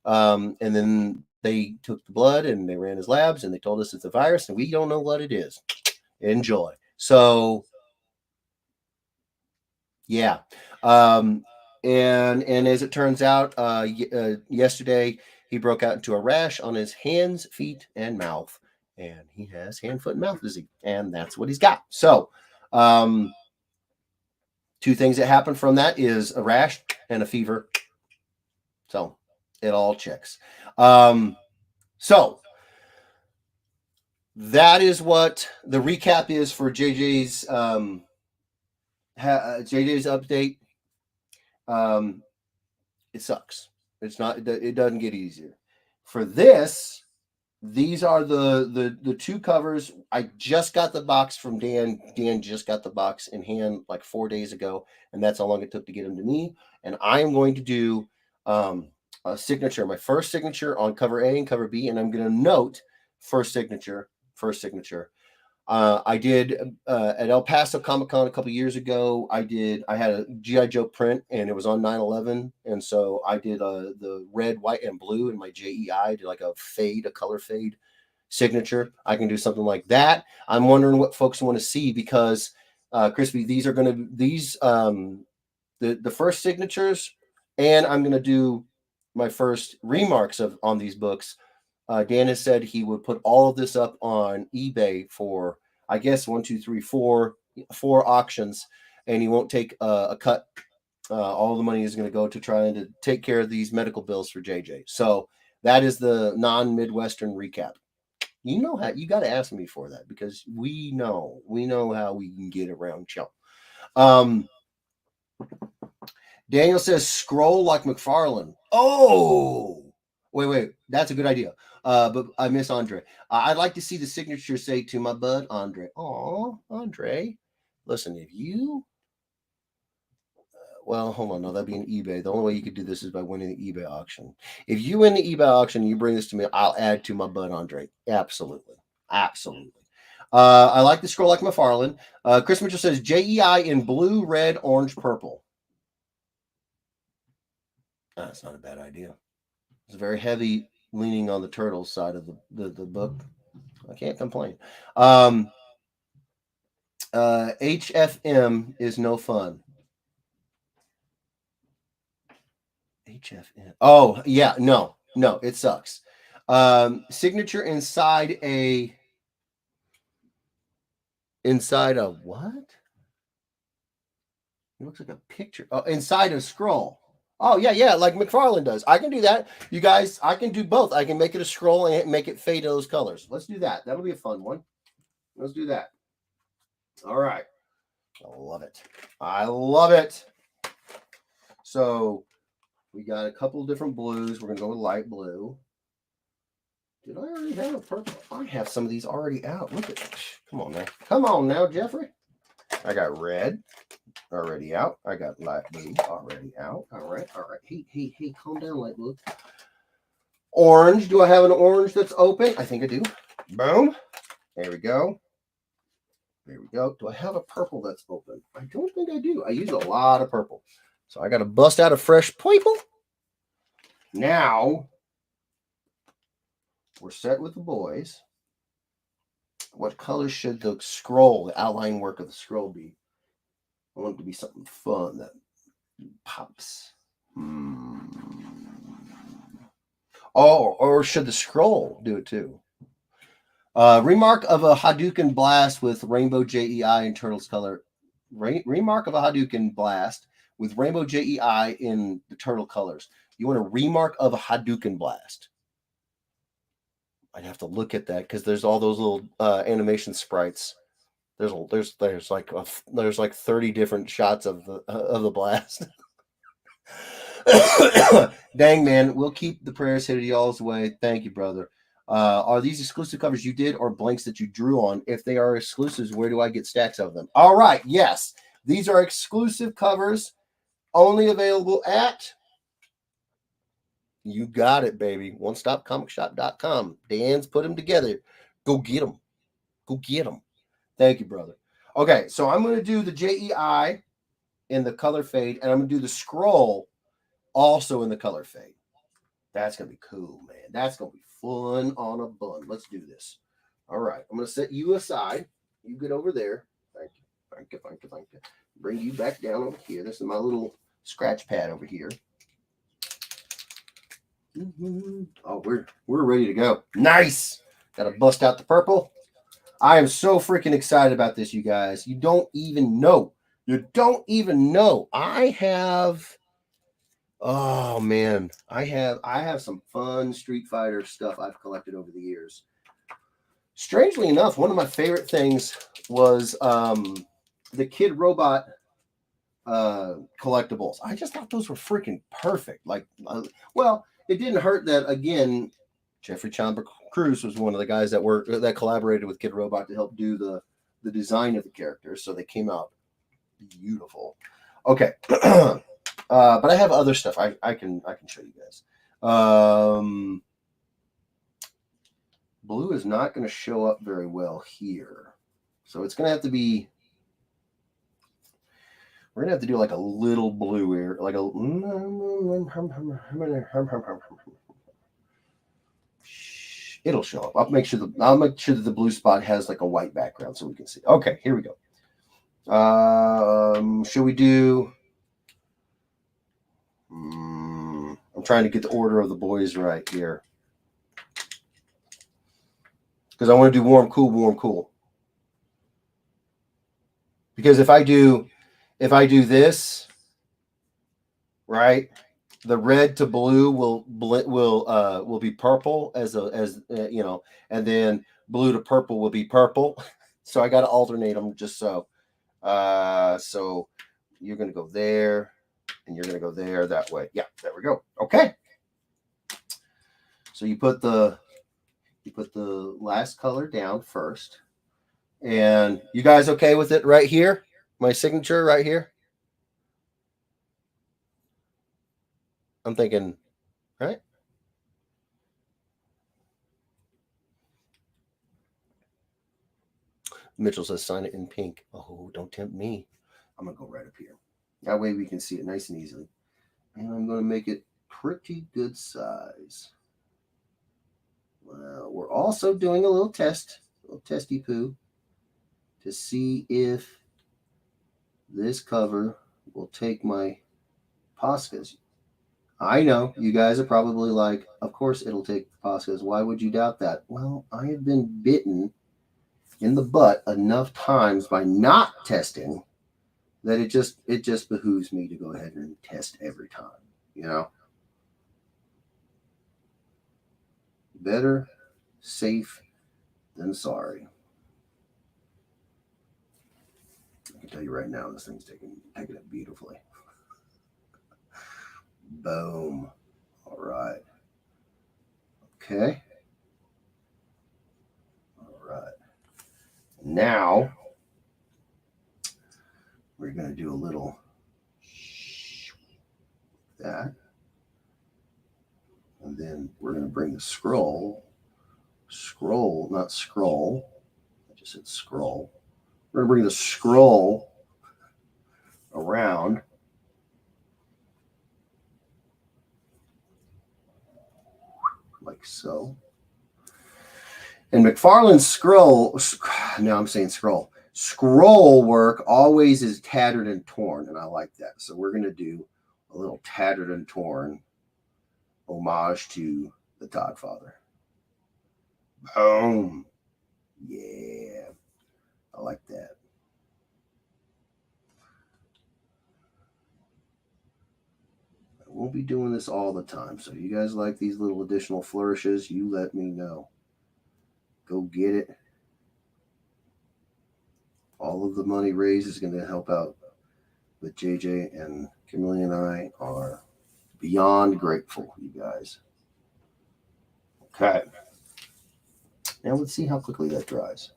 And then they took the blood and they ran his labs and they told us it's a virus and we don't know what it is. Enjoy. So, yeah. And as it turns out, yesterday, he broke out into a rash on his hands, feet, and mouth. And he has hand, foot, and mouth disease. And that's what he's got. So, 2 things that happen from that is a rash and a fever. So, it all checks. So, that is what the recap is for JJ's JJ's update. It sucks. It's not. It doesn't get easier. For this, these are the 2 covers. I just got the box from Dan. Dan just got the box in hand like 4 days ago, and that's how long it took to get them to me. And I am going to do a signature, my first signature on cover A and cover B, and I'm going to note first signature. I did at El Paso Comic Con a couple years ago. I had a GI Joe print, and it was on 9/11, and so I did the red, white, and blue in my JEI. Did like a color fade signature. I can do something like that. I'm wondering what folks want to see, because Crispy, these are going to the first signatures, and I'm going to do my first remarks on these books. Dan has said he would put all of this up on eBay for, I guess, 4 auctions, and he won't take a cut. All the money is going to go to trying to take care of these medical bills for JJ. So that is the non-Midwestern recap. You know how you got to ask me for that, because we know how we can get around Chump. Daniel says scroll like McFarlane. Oh, wait, that's a good idea. But I miss Andre. I'd like to see the signature say to my bud Andre. Aw, Andre. Listen, if you well, hold on. No, that'd be an eBay. The only way you could do this is by winning the eBay auction. If you win the eBay auction and you bring this to me, I'll add to my bud Andre. Absolutely. Absolutely. I like the scroll like McFarlane. Chris Mitchell says JEI in blue, red, orange, purple. That's not a bad idea. It's very heavy leaning on the turtle side of the book. I can't complain. HFM is no fun. HFM. Oh, yeah. No, it sucks. Signature inside a what? It looks like a picture. Oh, inside a scroll. Oh, yeah, like McFarlane does. I can do that. You guys, I can do both. I can make it a scroll and make it fade those colors. Let's do that. That'll be a fun one. Let's do that. All right. I love it. I love it. So we got a couple of different blues. We're going to go with light blue. Did I already have a purple? I have some of these already out. Look at this. Come on now. Come on now, Jeffrey. I got red already out. I got light blue already out. All right. Hey, calm down, light blue. Orange. Do I have an orange that's open? I think I do. Boom. There we go. There we go. Do I have a purple that's open? I don't think I do. I use a lot of purple. So I got to bust out a fresh purple. Now, we're set with the boys. What color should the scroll, the outline work of the scroll be? I want it to be something fun that pops. Oh, or should the scroll do it too? Remark of a Hadouken blast with rainbow JEI in Turtles color. Remark of a Hadouken blast with rainbow JEI in the turtle colors. You want a remark of a Hadouken blast. I'd have to look at that because there's all those little animation sprites. There's like 30 different shots of the blast. Dang, man, we'll keep the prayers headed y'all's way. Thank you, brother. Are these exclusive covers you did or blanks that you drew on? If they are exclusives, where do I get stacks of them? All right, yes, these are exclusive covers, only available at. You got it, baby. OneStopComicShop.com. Dan's put them together. Go get them. Go get them. Thank you, brother. Okay, so I'm going to do the JEI in the color fade, and I'm going to do the scroll also in the color fade. That's going to be cool, man. That's going to be fun on a bun. Let's do this. All right, I'm going to set you aside. You get over there. Thank you. Bring you back down over here. This is my little scratch pad over here. Oh, we're ready to go. Nice. Got to bust out the purple. I am so freaking excited about this, you guys. You don't even know. I have. Oh man, I have some fun Street Fighter stuff I've collected over the years. Strangely enough, one of my favorite things was the Kid Robot collectibles. I just thought those were freaking perfect. Like, well, it didn't hurt that again. Jeffrey Chamba Cruz was one of the guys that collaborated with Kid Robot to help do the design of the characters, so they came out beautiful. Okay, but I have other stuff I can show you guys. Blue is not going to show up very well here, so it's going to have to be. We're going to have to do like a little blue here, like a. It'll show up. I'll make sure that the blue spot has like a white background so we can see. Okay, here we go. Should we do? I'm trying to get the order of the boys right here because I want to do warm, cool. Because if I do this, right? The red to blue will be purple as and then blue to purple will be purple. So I got to alternate them just so. So you're going to go there and you're going to go there that way. Yeah, there we go. Okay. So you put the You put the last color down first. And you guys okay with it right here? My signature right here? I'm thinking, right? Mitchell says, sign it in pink. Oh, don't tempt me. I'm going to go right up here. That way we can see it nice and easily. And I'm going to make it pretty good size. Well, we're also doing a little test, a little testy poo, to see if this cover will take my Poscas. I know you guys are probably like, of course it'll take Poscas. Why would you doubt that? Well, I have been bitten in the butt enough times by not testing that it just behooves me to go ahead and test every time, you know. Better safe than sorry. I can tell you right now, this thing's taking it beautifully. Boom. All right. Okay. All right. Now we're going to do a little that. And then we're going to bring the scroll, not scroll. I just said scroll. We're going to bring the scroll around. Like so. And McFarlane's scroll work always is tattered and torn, and I like that. So we're going to do a little tattered and torn homage to the Todd Father. Boom. Yeah. I like that. I won't be doing this all the time. So you guys like these little additional flourishes, you let me know. Go get it. All of the money raised is going to help out with JJ, and Kimberly and I are beyond grateful, you guys. Okay. Now let's see how quickly that dries.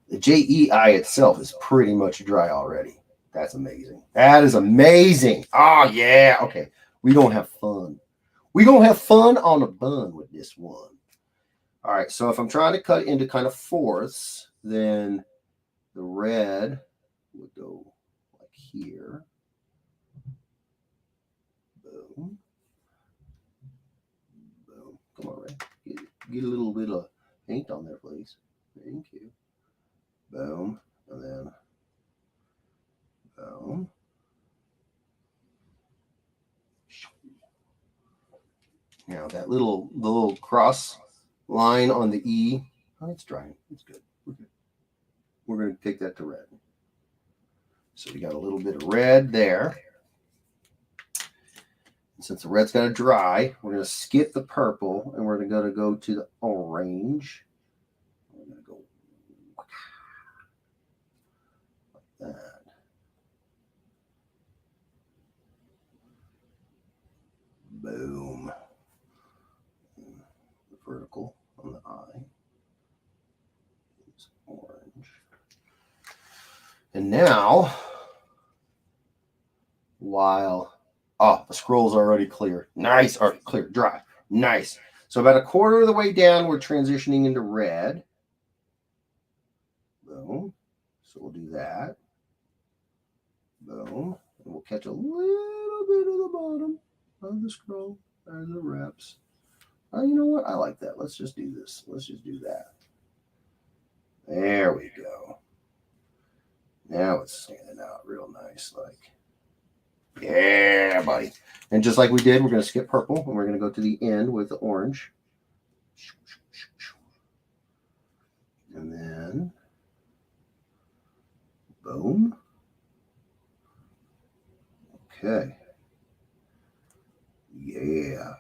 The JEI itself is pretty much dry already. That's amazing. That is amazing. Oh, yeah. Okay. We're going to have fun. We're going to have fun on a bun with this one. All right. So if I'm trying to cut into kind of fourths, then the red would go like here. Boom. Boom. Come on, Red. Get a little bit of paint on there, please. Thank you. Boom. And then boom. Now that little cross line on the E, oh, it's drying. It's good. We're good. We're going to take that to red. So we got a little bit of red there. And since the red's got to dry, we're going to skip the purple and we're going to go to the orange. We're going to go like that. Boom. The vertical on the eye. It's orange. And now, while the scroll's already clear. Nice. Or clear, dry. Nice. So about a quarter of the way down, we're transitioning into red. Boom. So we'll do that. Boom. And we'll catch a little bit of the bottom of the scroll as it wraps. You know what? I like that. Let's just do this. Let's just do that. There we go. Now it's standing out real nice. Like, yeah, buddy. And just like we did, we're going to skip purple and we're going to go to the end with the orange. And then, boom. Okay. Yeah.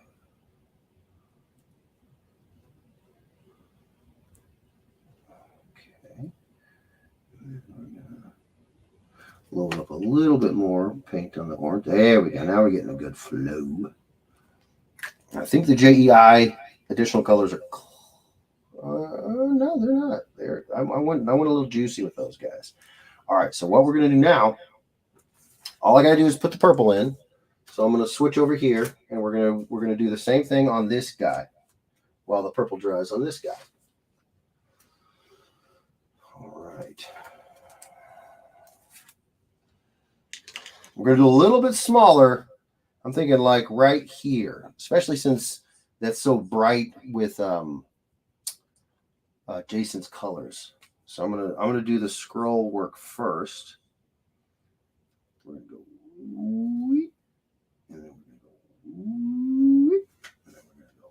Okay. Load up a little bit more paint on the orange. There we go. Now we're getting a good flow. I think the JEI additional colors are they're not. I went a little juicy with those guys. All right, so what we're gonna do now, all I gotta do is put the purple in. So I'm gonna switch over here, and we're gonna do the same thing on this guy, while the purple dries on this guy. All right. We're gonna do a little bit smaller. I'm thinking like right here, especially since that's so bright with Jason's colors. So I'm gonna do the scroll work first. We're gonna go, and then we're gonna go, and then we're gonna go,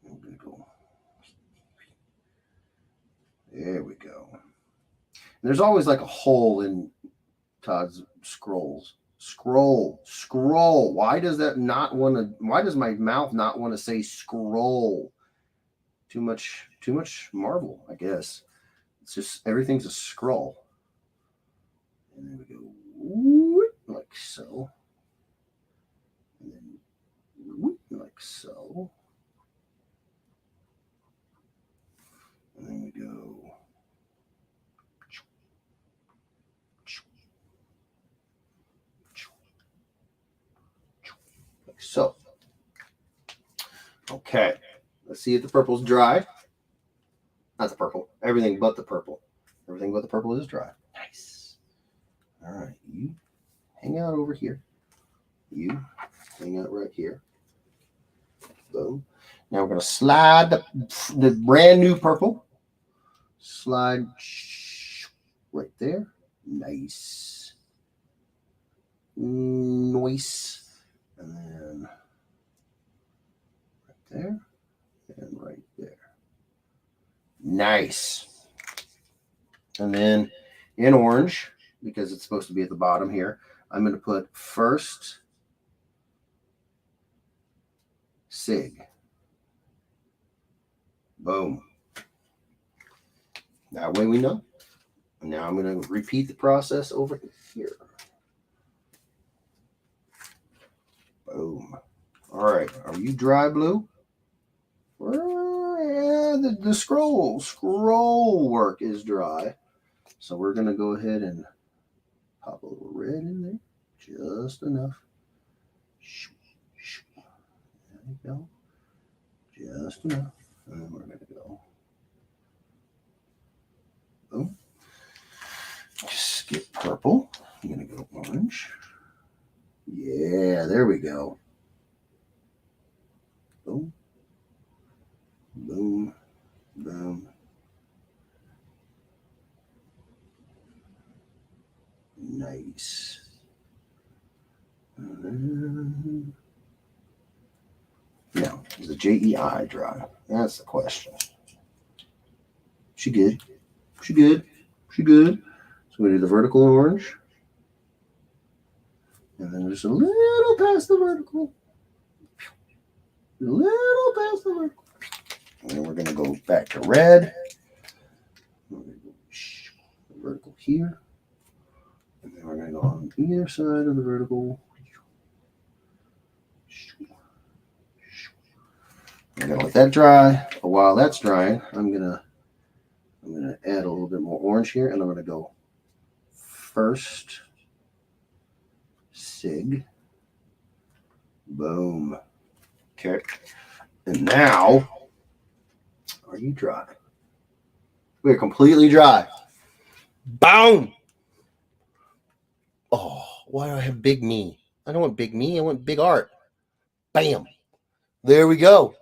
and we're gonna go. There we go. And there's always like a hole in Todd's scrolls. Scroll. Why does that not want to? Why does my mouth not want to say scroll? Too much Marvel, I guess. It's just everything's a scroll. And then we go like so. And then like so. And then we go. Like so. Okay. Let's see if the purple's dry. Not the purple. Everything but the purple. Everything but the purple is dry. Nice. All right. You hang out over here. You hang out right here. Boom. Now we're going to slide the brand new purple. Slide right there. Nice. Nice. And then right there. And right there. Nice. And then in orange, because it's supposed to be at the bottom here, I'm going to put first Sig. Boom. That way we know. And now I'm going to repeat the process over here. Boom. All right. Are you dry, Blue? The scroll work is dry. So we're going to go ahead and pop a little red in there. Just enough. There we go. Just enough. And then we're going to go. Boom. Skip purple. I'm going to go orange. Yeah, there we go. Boom. Boom. Boom. Nice. Now, is the JEI dry? That's the question. She good. She good. She good. So we do the vertical orange. And then just a little past the vertical. A little past the vertical. And then we're going to go back to red. We're going to go the vertical here. And then we're going to go on either side of the vertical. I'm going to let that dry. But while that's drying, I'm going to add a little bit more orange here. And I'm going to go first Sig. Boom. Okay. And now, are you dry? We're completely dry. Boom. Oh, why do I have big me? I don't want big me. I want big art. Bam. There we go.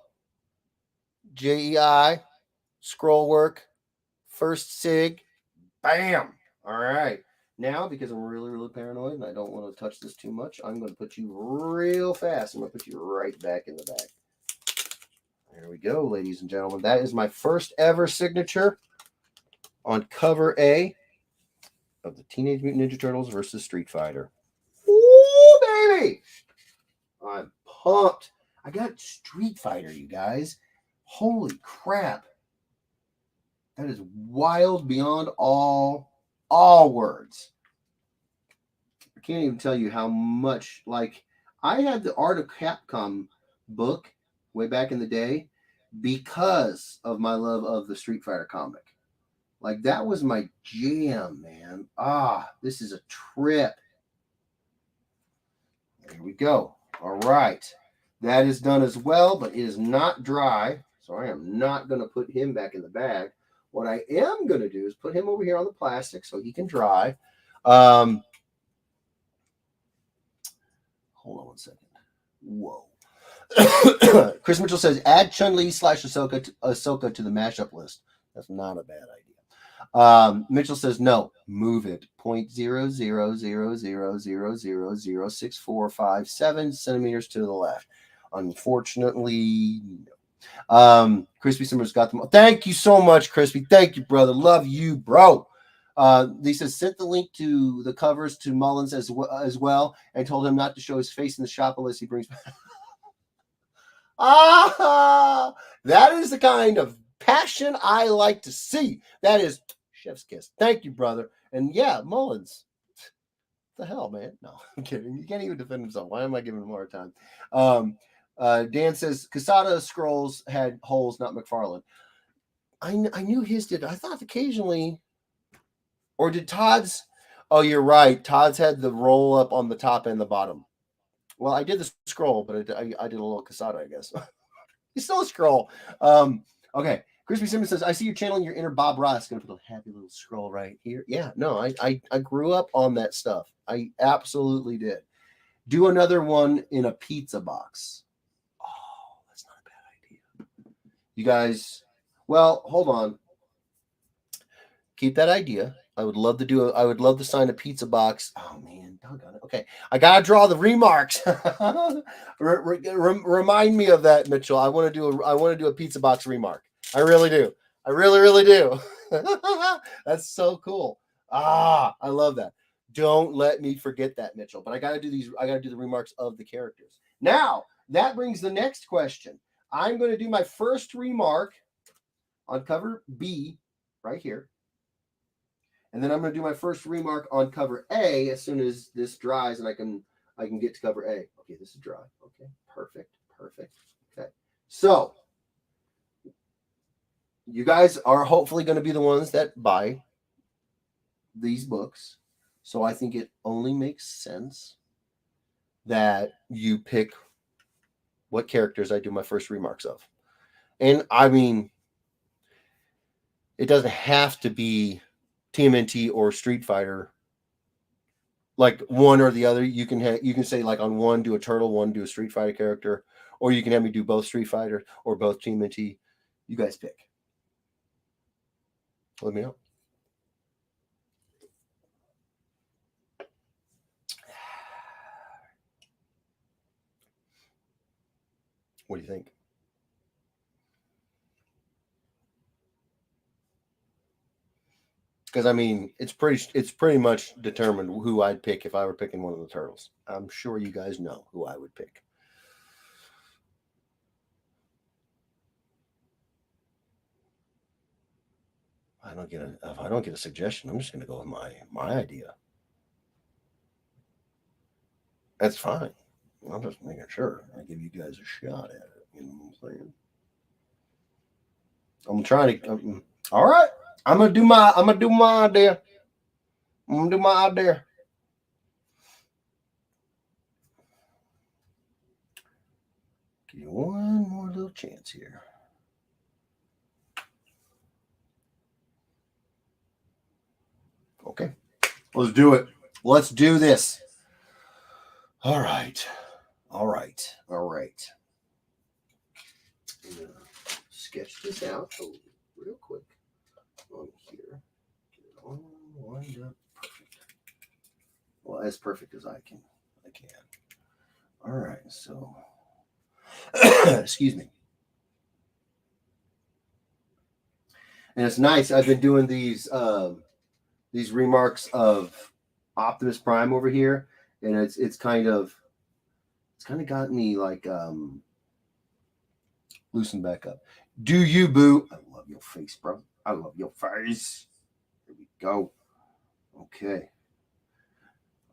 JEI, scroll work, first Sig. Bam. All right. Now, because I'm really, really paranoid and I don't want to touch this too much, I'm going to put you real fast. I'm going to put you right back in the bag. There we go, ladies and gentlemen. That is my first ever signature on cover A of the Teenage Mutant Ninja Turtles versus Street Fighter. Ooh, baby! I'm pumped. I got Street Fighter, you guys. Holy crap. That is wild beyond all words. I can't even tell you how much, like, I had the Art of Capcom book way back in the day because of my love of the Street Fighter comic. Like, that was my jam, man. This is a trip. There we go. All right. That is done as well, but it is not dry. So I am not going to put him back in the bag. What I am going to do is put him over here on the plastic so he can dry. Hold on one second. Whoa. Chris Mitchell says, add Chun-Li / Ahsoka to the mashup list. That's not a bad idea. Mitchell says, no, move it. 0.0000006457 centimeters to the left. Unfortunately, no. Crispy Simmers got them. Thank you so much, Crispy. Thank you, brother. Love you, bro. Lisa sent the link to the covers to Mullins as well and told him not to show his face in the shop unless he brings back. That is the kind of passion I like to see. That is chef's kiss. Thank you, brother. And yeah, Mullins. What the hell, man? No, I'm kidding. You can't even defend himself. Why am I giving him a hard time? Dan says Casada scrolls had holes, not McFarlane. I knew his did. I thought occasionally, or did Todd's? Oh, you're right. Todd's had the roll up on the top and the bottom. Well, I did the scroll, but I did a little Casada, I guess. He's still a scroll. Okay. Crispy Simmons says, I see you're channeling your inner Bob Ross. Gonna put a happy little scroll right here. Yeah, no, I grew up on that stuff. I absolutely did. Do another one in a pizza box. Oh, that's not a bad idea. You guys, well, hold on. Keep that idea. I would love to sign a pizza box. Oh man, doggone it. Okay, I gotta draw the remarks. Remind me of that, Mitchell. I want to do a pizza box remark. I really do. I really do. That's so cool. I love that. Don't let me forget that, Mitchell. But I gotta do these. I gotta do the remarks of the characters. Now that brings the next question. I'm going to do my first remark on cover B right here. And then I'm going to do my first remark on cover A as soon as this dries and I can get to cover A. Okay, this is dry. Okay, perfect. Okay. So, you guys are hopefully going to be the ones that buy these books. So I think it only makes sense that you pick what characters I do my first remarks of. And I mean, it doesn't have to be TMNT or Street Fighter, like one or the other. You can say like on one do a Turtle, one do a Street Fighter character, or you can have me do both Street Fighter or both TMNT. You guys pick. Let me know. What do you think? Because I mean, it's pretty much determined who I'd pick if I were picking one of the Turtles. I'm sure you guys know who I would pick. If I don't get a suggestion, I'm just going to go with my idea. That's fine. I'm just making sure I give you guys a shot at it. You know what I'm saying? I'm trying to. All right. I'm gonna do my idea. I'm gonna do my idea. Give you one more little chance here. Okay. Let's do it. Let's do this. All right. Sketch this out real quick on here. Get it all lined up perfect. Well, as perfect as I can. All right, so excuse me. And it's nice. I've been doing these remarks of Optimus Prime over here, and it's kind of got me like loosen back up. Do you, boo? I love your face, bro. I love your face. There we go. Okay.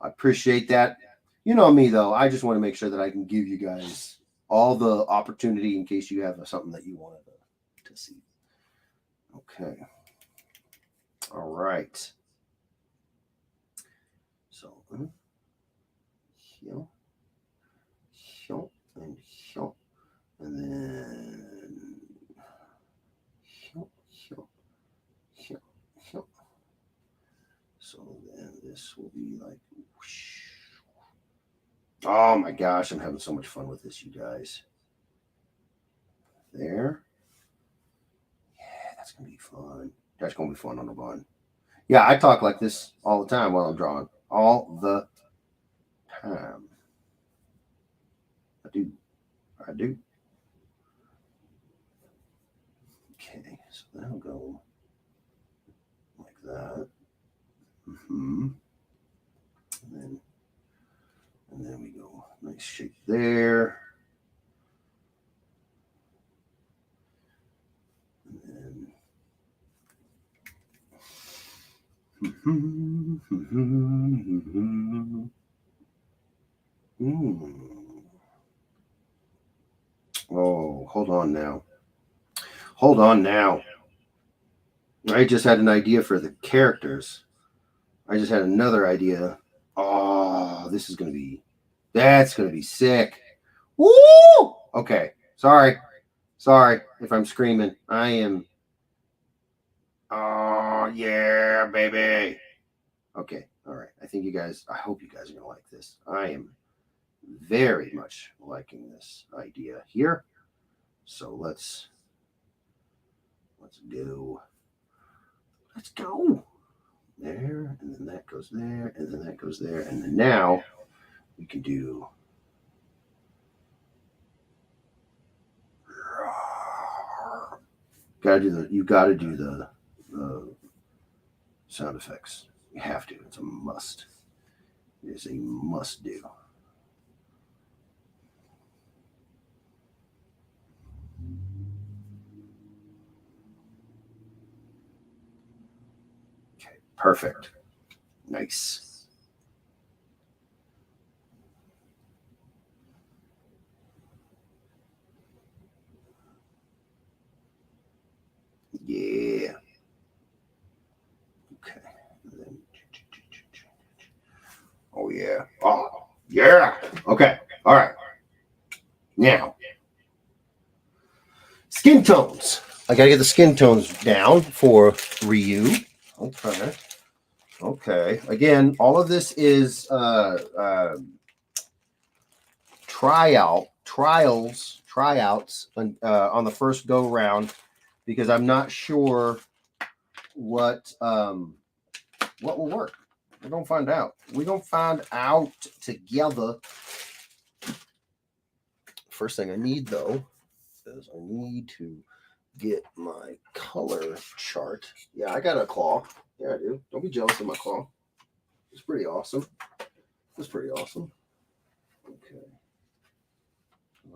I appreciate that. You know me, though. I just want to make sure that I can give you guys all the opportunity in case you have something that you wanted to see. Okay. All right. So, here, here, and here, and then here, here, here, here. So then this will be like, whoosh. Oh my gosh, I'm having so much fun with this, you guys. There. Yeah, that's gonna be fun. That's gonna be fun on the bun. Yeah, I talk like this all the time while I'm drawing. All the time. I do. I do. Okay, so then I'll go like that. Mm-hmm. And then we go nice shape there. And then Oh, hold on now. Hold on now. I just had an idea for the characters. I just had another idea. Oh, this is that's gonna be sick. Woo! Okay, sorry if I'm screaming. I am. Oh yeah, baby. Okay, all right. I hope you guys are gonna like this. I am very much liking this idea here. So let's go. Let's go. There, and then that goes there, and then that goes there, and then now we can do. You gotta do the sound effects. You have to. It's a must. It is a must do. Okay, perfect. Nice. Yeah. Okay. Then, oh yeah. Oh yeah. Okay. All right. Now, skin tones. I gotta get the skin tones down for Ryu. Okay. Okay. Again, all of this is tryouts on the first go round because I'm not sure what will work. We're gonna find out. We're gonna find out together. First thing I need though is I need to get my color chart. Yeah, I got a claw. Yeah, I do. Don't be jealous of my claw. It's pretty awesome. It's pretty awesome. Okay.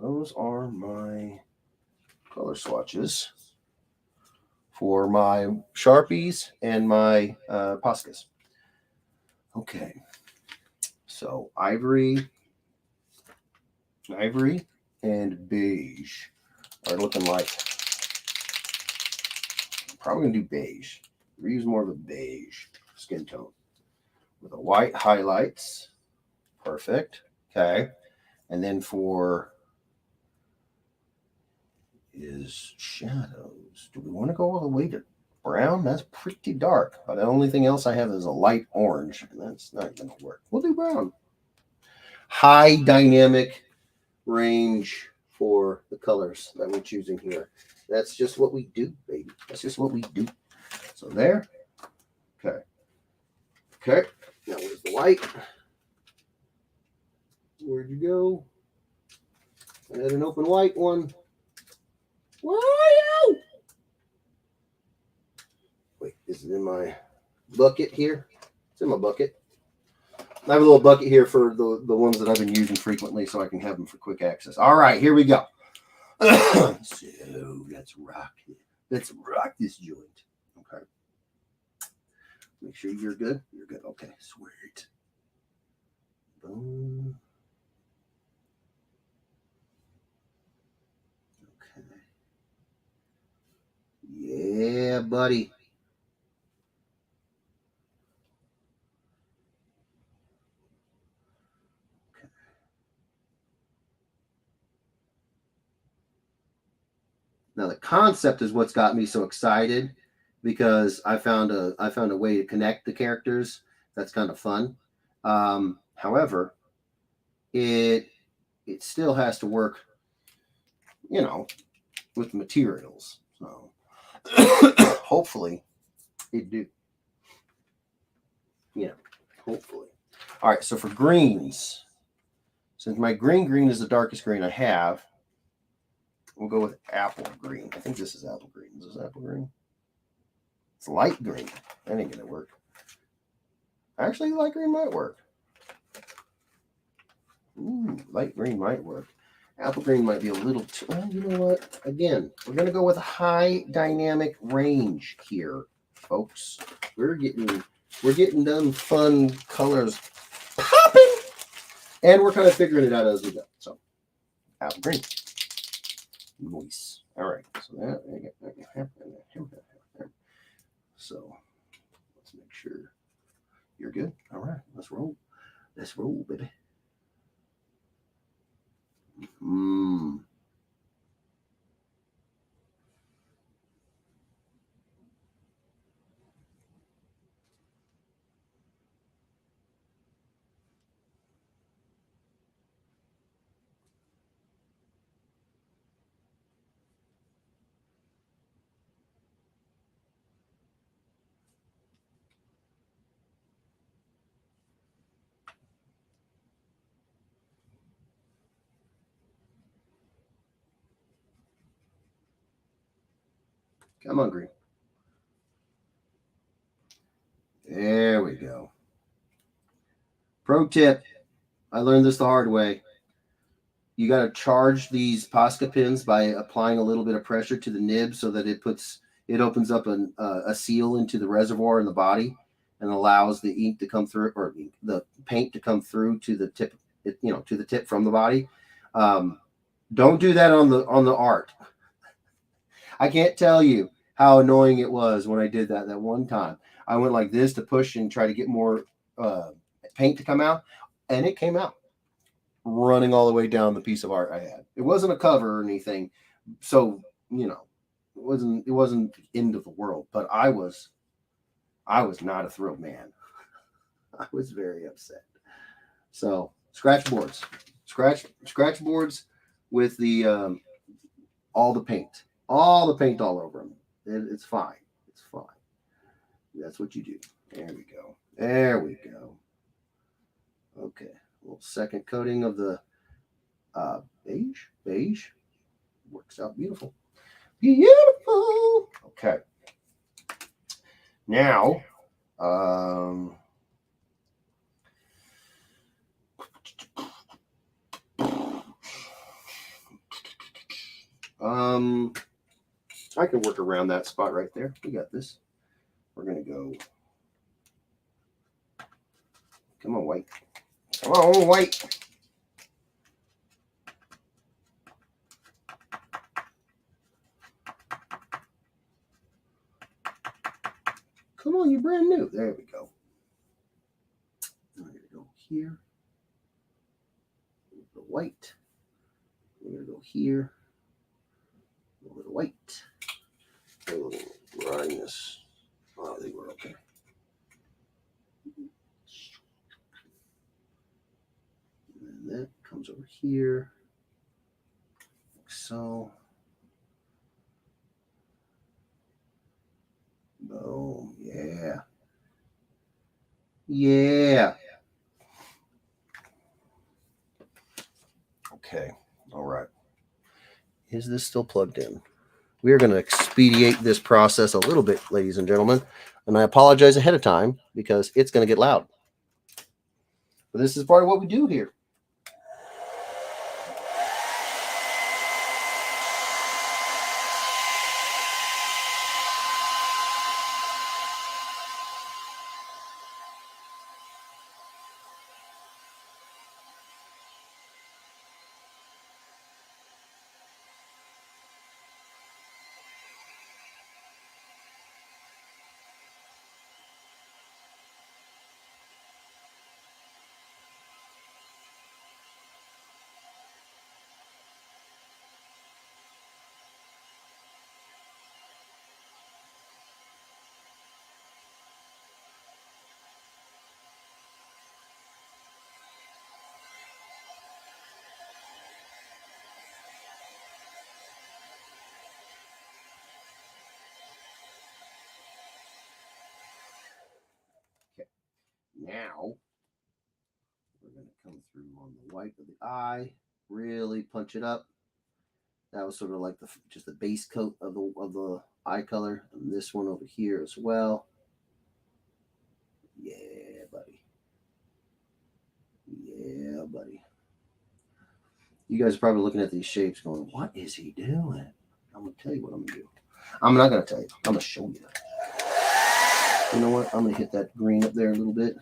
Those are my color swatches for my Sharpies and my Poscas. Okay. So ivory and beige are looking like. I'm probably gonna do beige. We use more of a beige skin tone with the white highlights. Perfect. Okay. And then for is shadows. Do we want to go all the way to brown? That's pretty dark. But the only thing else I have is a light orange, and that's not going to work. We'll do brown. High dynamic range for the colors that we're choosing here. That's just what we do, baby. That's just what we do. So there. Okay. Okay. Now where's the white? Where'd you go? I had an open white one. Where are you? Wait, is it in my bucket here? It's in my bucket. I have a little bucket here for the ones that I've been using frequently so I can have them for quick access. All right, here we go. So let's rock it. Let's rock this joint. Okay. Make sure you're good. You're good. Okay, sweet. Boom. Yeah, buddy. Now the concept is what's got me so excited because I found a way to connect the characters. That's kind of fun. However, it it still has to work, you know, with the materials. So hopefully it do. Yeah, hopefully. All right. So for greens, since my green is the darkest green I have, we'll go with apple green. I think this is apple green. Is this apple green? It's light green. That ain't gonna work. Actually, light green might work. Ooh, light green might work. Apple green might be a little too. Well, you know what? Again, we're gonna go with a high dynamic range here, folks. We're getting done fun colors popping, and we're kind of figuring it out as we go. So, apple green, nice. All right, so so let's make sure you're good. All right, let's roll. Let's roll, baby. Mmm. Come on, green. There we go. Pro tip: I learned this the hard way. You got to charge these Posca pins by applying a little bit of pressure to the nib so that it opens up a seal into the reservoir in the body and allows the ink to come through, or the paint to come through to the tip, to the tip from the body. Don't do that on the art. I can't tell you how annoying it was when I did that one time. I went like this to push and try to get more paint to come out, and it came out running all the way down the piece of art I had. It wasn't a cover or anything, so it wasn't the end of the world. But I was not a thrilled man. I was very upset. So scratch boards with the all the paint, all over them. It's fine. It's fine. That's what you do. There we go. There we go. Okay. A little second coating of the beige. Beige works out beautiful. Beautiful. Okay. Now, I can work around that spot right there. We got this. We're gonna go. Come on, white. Come on, white. Come on, you're brand new. There we go. I'm gonna go here. The white. We're gonna go here. A little white. A little dryness. Oh, I think we're okay. And that comes over here. Like so. Boom. Yeah. Yeah. Okay. All right. Is this still plugged in? We are going to expedite this process a little bit, ladies and gentlemen. And I apologize ahead of time because it's going to get loud. But this is part of what we do here. Now we're going to come through on the white of the eye, really punch it up. That was sort of like just the base coat of the eye color. And this one over here as well. Yeah, buddy. Yeah, buddy. You guys are probably looking at these shapes going, what is he doing? I'm going to tell you what I'm going to do. I'm not going to tell you. I'm going to show you. You know what? I'm going to hit that green up there a little bit.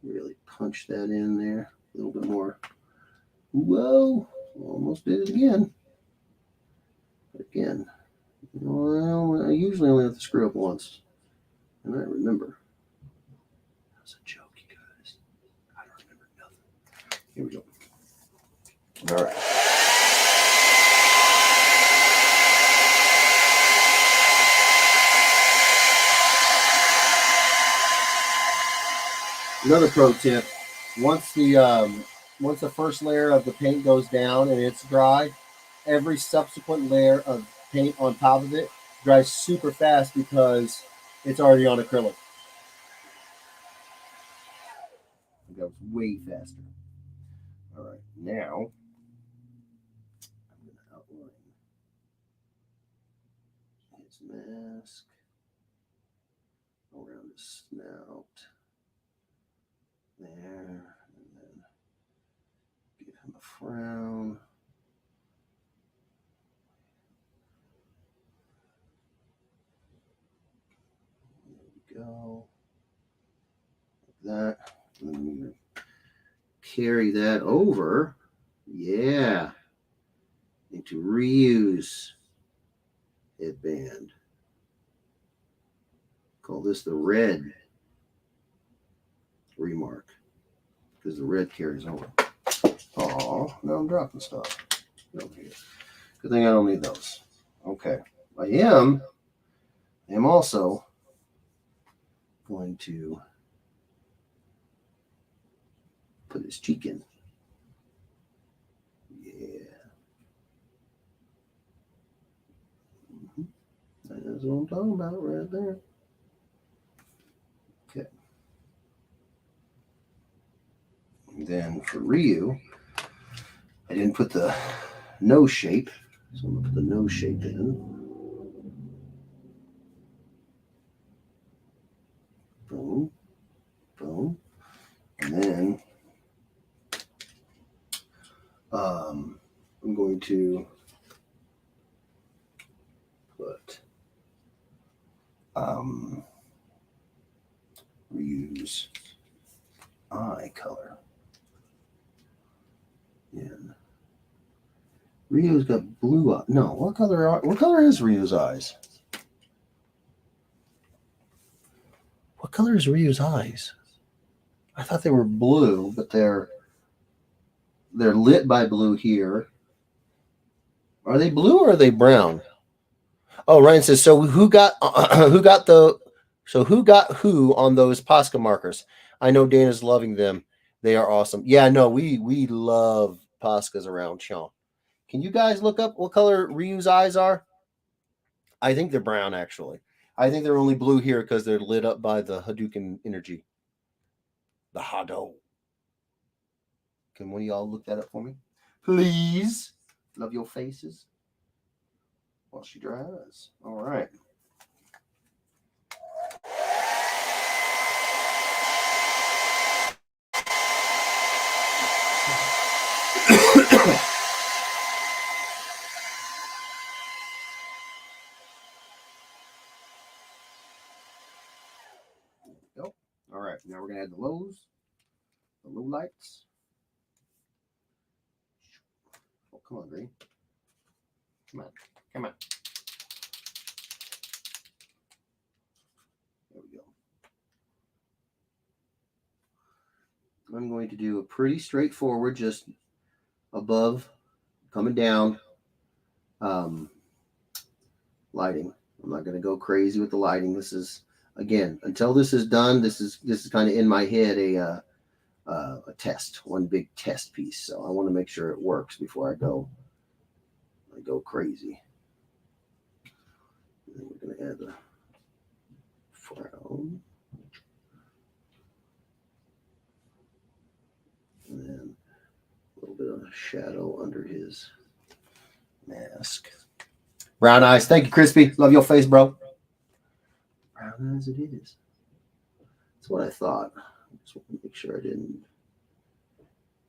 Really punch that in there a little bit more. Whoa. Almost did it again. But again, well, I usually only have to screw up once. And I remember. That's a joke, you guys. I don't remember nothing. Here we go. All right. Another pro tip: once the first layer of the paint goes down and it's dry, every subsequent layer of paint on top of it dries super fast because it's already on acrylic. It goes way faster. All right, now I'm going to outline his mask around his snout. There, and then give him a frown. There we go. Like that. And then we're going to carry that over. Yeah. Into Ryu's headband. Call this the red Remark, because the red carries over. Oh, now I'm dropping stuff. Good thing I don't need those. Okay. I am also going to put his cheek in. Yeah. That's what I'm talking about right there. Okay. And then for Ryu, I didn't put the nose shape, so I'm going to put the nose shape in. Boom, boom. And then I'm going to put Ryu's eye color in. Ryu's got blue eyes. No, what color is Ryu's eyes? What color is Ryu's eyes? I thought they were blue, but they're lit by blue here. Are they blue or are they brown? Oh, Ryan says, so who got who on those Posca markers? I know Dana's loving them. They are awesome. Yeah, no, we love Poscas around Sean. Can you guys look up what color Ryu's eyes are? I think they're brown, actually. I think they're only blue here because they're lit up by the Hadouken energy. The Hado. Can one of y'all look that up for me? Please. Love your faces. While she dries. All right. Go. All right. Now we're going to add the low lights. Oh, come on, Green. Come on. Come on. There we go. I'm going to do a pretty straightforward, just above, coming down, lighting. I'm not going to go crazy with the lighting. This is, again, until this is done, this is kind of in my head a test, one big test piece. So I want to make sure it works before I go crazy. And then we're going to add the frown. shadow under his mask. Brown eyes. Thank you, Crispy. Love your face, bro. Brown eyes it is. That's what I thought. I just want to make sure I didn't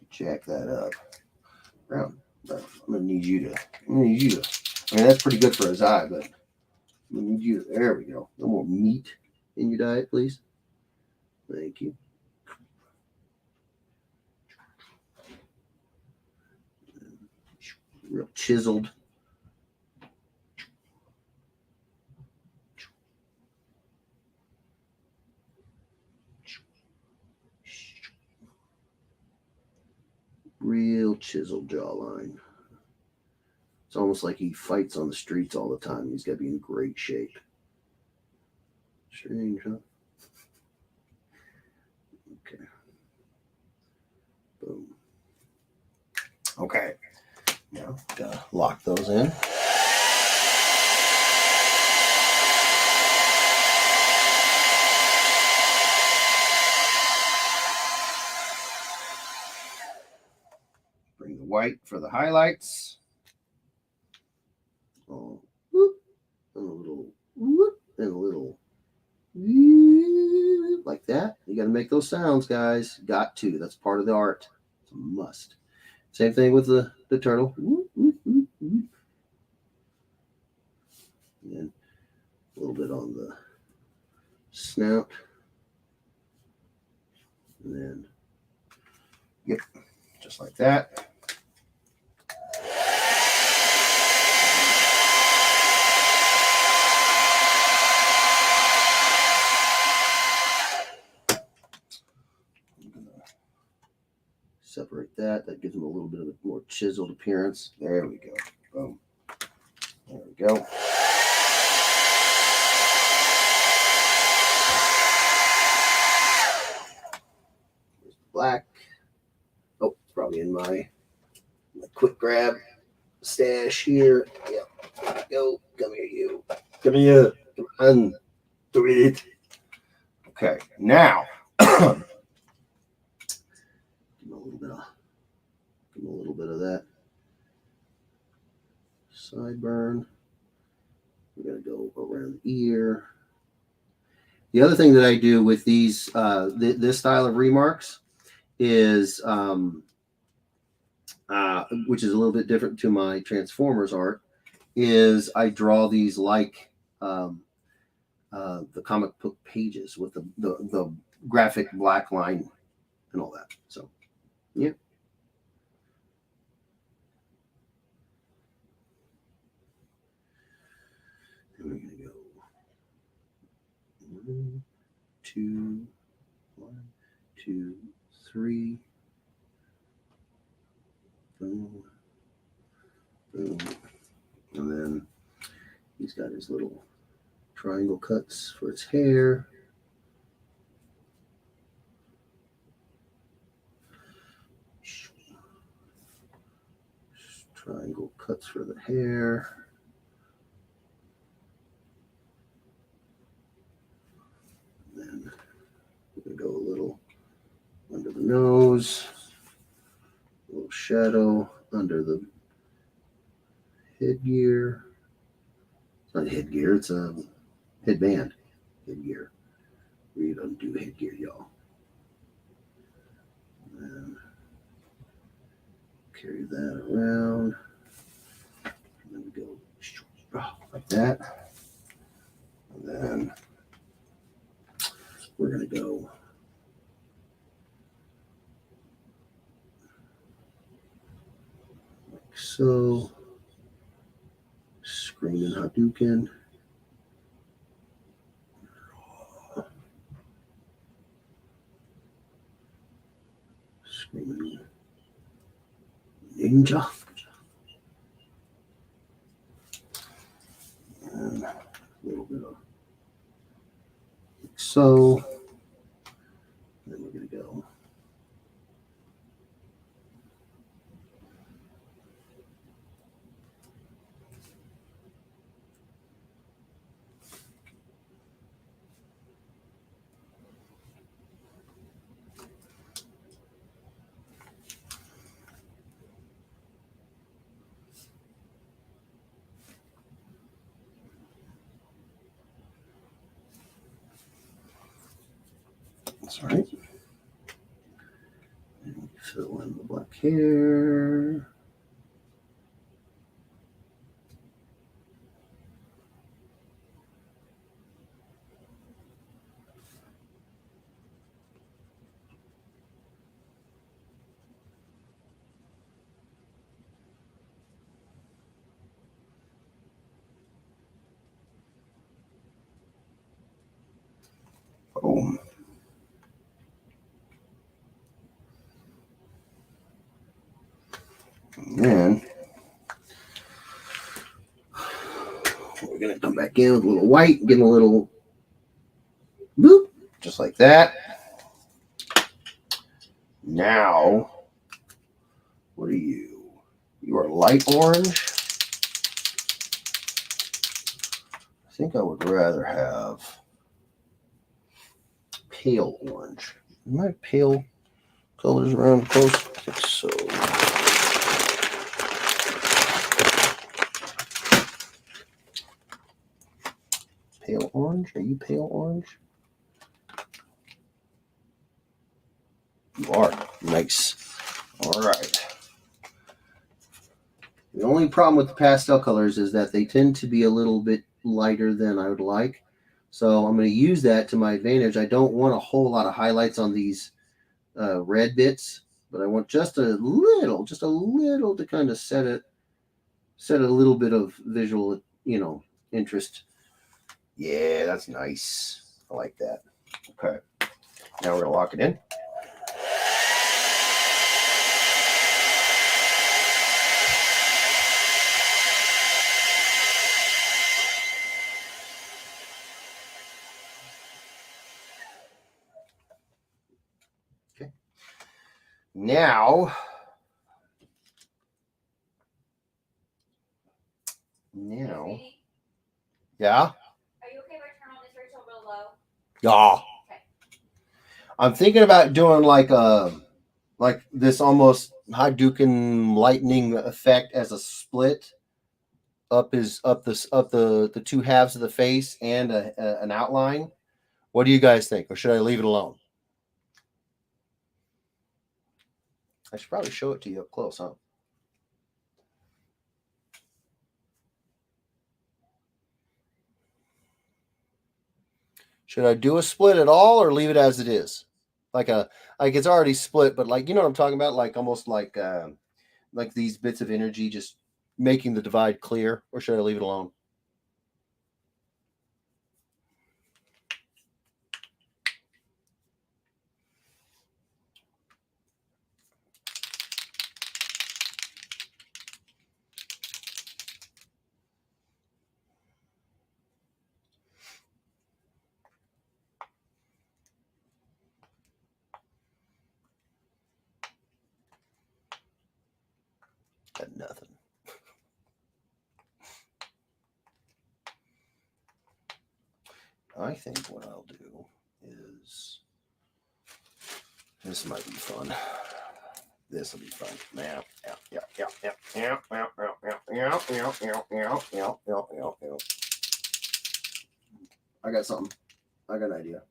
jack that up. Brown. I'm gonna need you to. I mean, that's pretty good for his eye, but I'm gonna need you. There we go. No more meat in your diet, please. Thank you. Real chiseled. Real chiseled jawline. It's almost like he fights on the streets all the time. He's got to be in great shape. Strange, huh? Okay. Boom. Okay. Now, gotta lock those in. Bring the white for the highlights. Oh, whoop, and a little whoop, and a little whoop, like that. You got to make those sounds, guys. Got to. That's part of the art. It's a must. Same thing with the turtle. Whoop, whoop, whoop, whoop. And a little bit on the snout. And then, yep, just like that. Separate that. That gives them a little bit of a more chiseled appearance. There we go. Boom. There we go. There's the black. Oh, it's probably in my quick grab stash here. Yep. Go. Come here, you. Come here. Come on. Do it. Okay. Now. Give him a little bit of that sideburn. We're going to go around the ear. The other thing that I do with these, this style of remarks is, which is a little bit different to my Transformers art, is I draw these like the comic book pages with the graphic black line and all that. So, yeah. And we're going to go 1, 2, 1, 2, 3. Boom. Boom. And then he's got his little triangle cuts for his hair. Triangle cuts for the hair. Then we're going to go a little under the nose, a little shadow under the headgear. It's not headgear, it's a headband. Headgear. We don't do headgear, y'all. And carry that around. And then we go like that. And then we're going to go like so. Screaming Hadouken. Screaming Ninja. And a little bit of like so. Then we're going to go That's all right. Fill in the black hair. Boom. And then we're going to come back in with a little white, getting a little boop, just like that. Now, what are you? You are light orange. I think I would rather have pale orange. Am I pale colors around close? I think so. Pale orange? Are you pale orange? You are. Nice. All right. The only problem with the pastel colors is that they tend to be a little bit lighter than I would like. So I'm going to use that to my advantage. I don't want a whole lot of highlights on these red bits, but I want just a little to kind of set a little bit of visual, interest. Yeah, that's nice. I like that. Okay. Now we're going to lock it in. Okay. Now, yeah. Are you okay if I turn on this Rachel real low? Yeah. Okay. I'm thinking about doing like this almost Hadouken lightning effect as a split up the two halves of the face and an outline. What do you guys think, or should I leave it alone? I should probably show it to you up close, huh? Should I do a split at all or leave it as it is? Like it's already split, but like, you know what I'm talking about? Like almost like these bits of energy just making the divide clear, or should I leave it alone? Got nothing. I think what I'll do is, this might be fun. This will be fun. Yeah. I got something. I got an idea.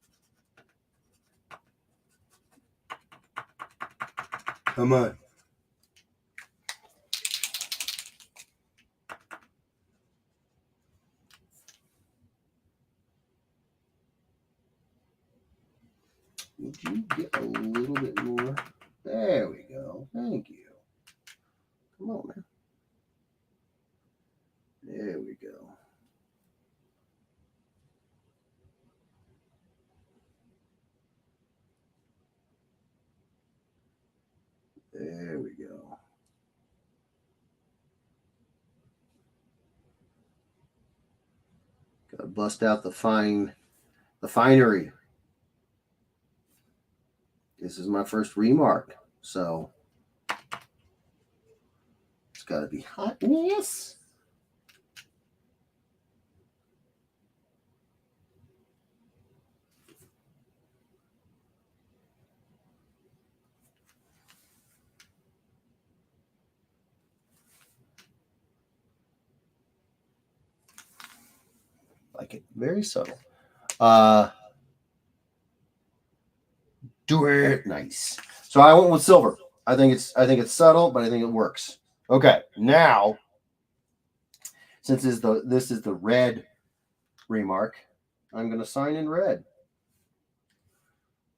Come on. Would you get a little bit more? There we go. Thank you. Come on, man. There we go. There we go. Gotta bust out the finery. This is my first remark, so it's gotta be hotness. Like it very subtle. Do it. Nice. So I went with silver. I think it's subtle, but I think it works. Okay, now since this is the red remark, I'm going to sign in red.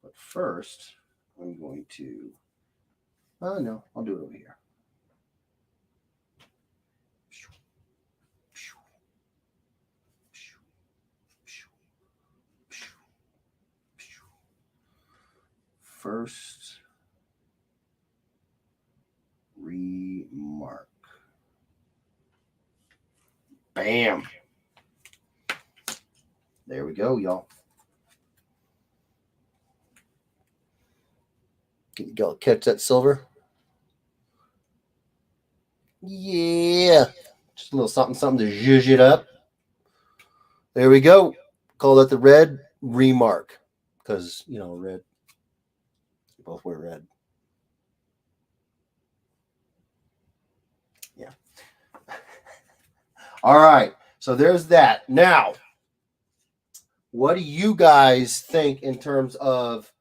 But first, I'm going to. Oh no, I'll do it over here. First remark. Bam. There we go, y'all. Can you catch that silver? Yeah. Just a little something, something to zhuzh it up. There we go. Call that the red remark. Because, you know, red. We both wear red. Yeah. All right. So there's that. Now, what do you guys think in terms of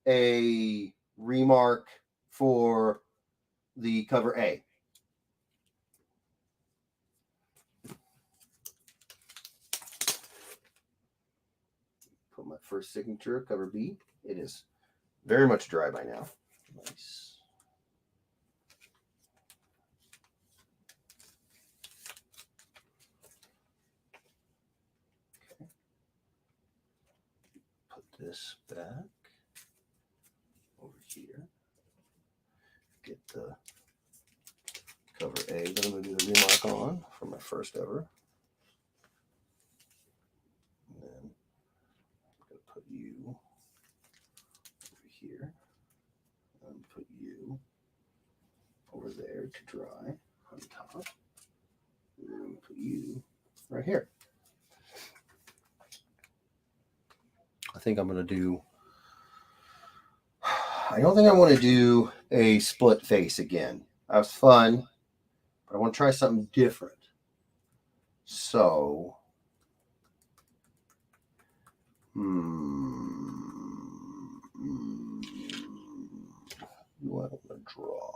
a remark for the cover A? Put my first signature, cover B. It is very much dry by now. Nice. Okay. Put this back over here. Get the cover A that I'm going to do the remark on for my first ever. And then I'm going to put you over here. And put you over there to dry on top. And then I'm going to put you right here. I think I'm going to do. I don't think I want to do a split face again. That was fun, but I want to try something different. So, what do I want to draw?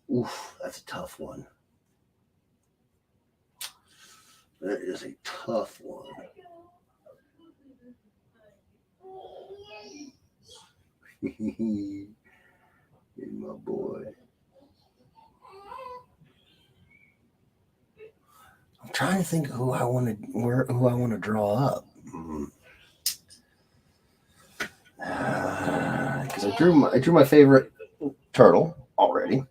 Oof, that's a tough one. That is a tough one. My boy. I'm trying to think who I want to draw up. Because I drew my favorite turtle already.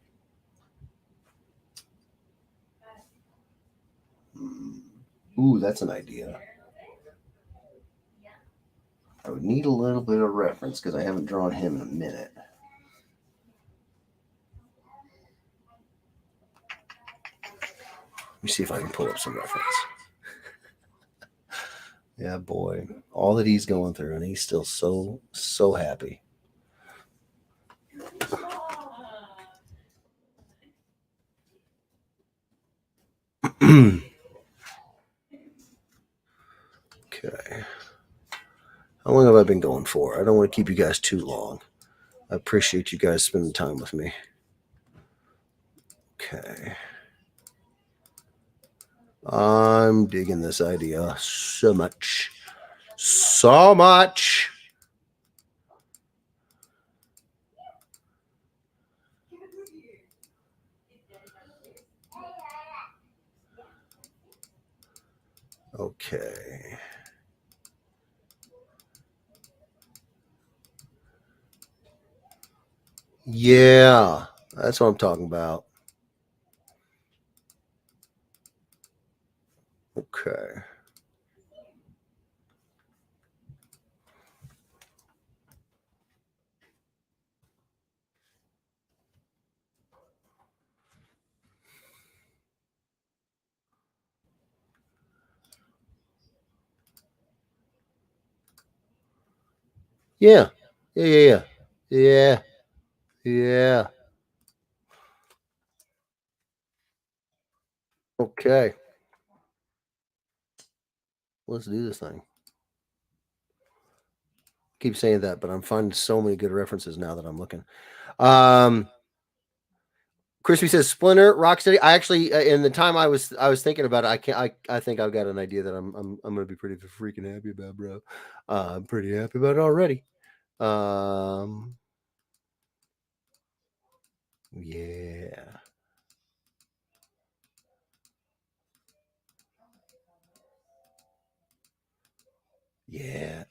Ooh, that's an idea. I would need a little bit of reference because I haven't drawn him in a minute. Let me see if I can pull up some reference. Yeah, boy. All that he's going through, and he's still so happy. Okay. How long have I been going for? I don't want to keep you guys too long. I appreciate you guys spending time with me. Okay. I'm digging this idea so much. So much. Okay. Yeah, that's what I'm talking about. Okay. Yeah. Yeah. Yeah. Yeah. Okay. Let's do this thing. Keep saying that, but I'm finding so many good references now that I'm looking. Crispy says Splinter, Rocksteady. I actually, in the time I was thinking about it, I think I've got an idea that I'm gonna be pretty freaking happy about, bro. I'm pretty happy about it already. Yeah. Yeah.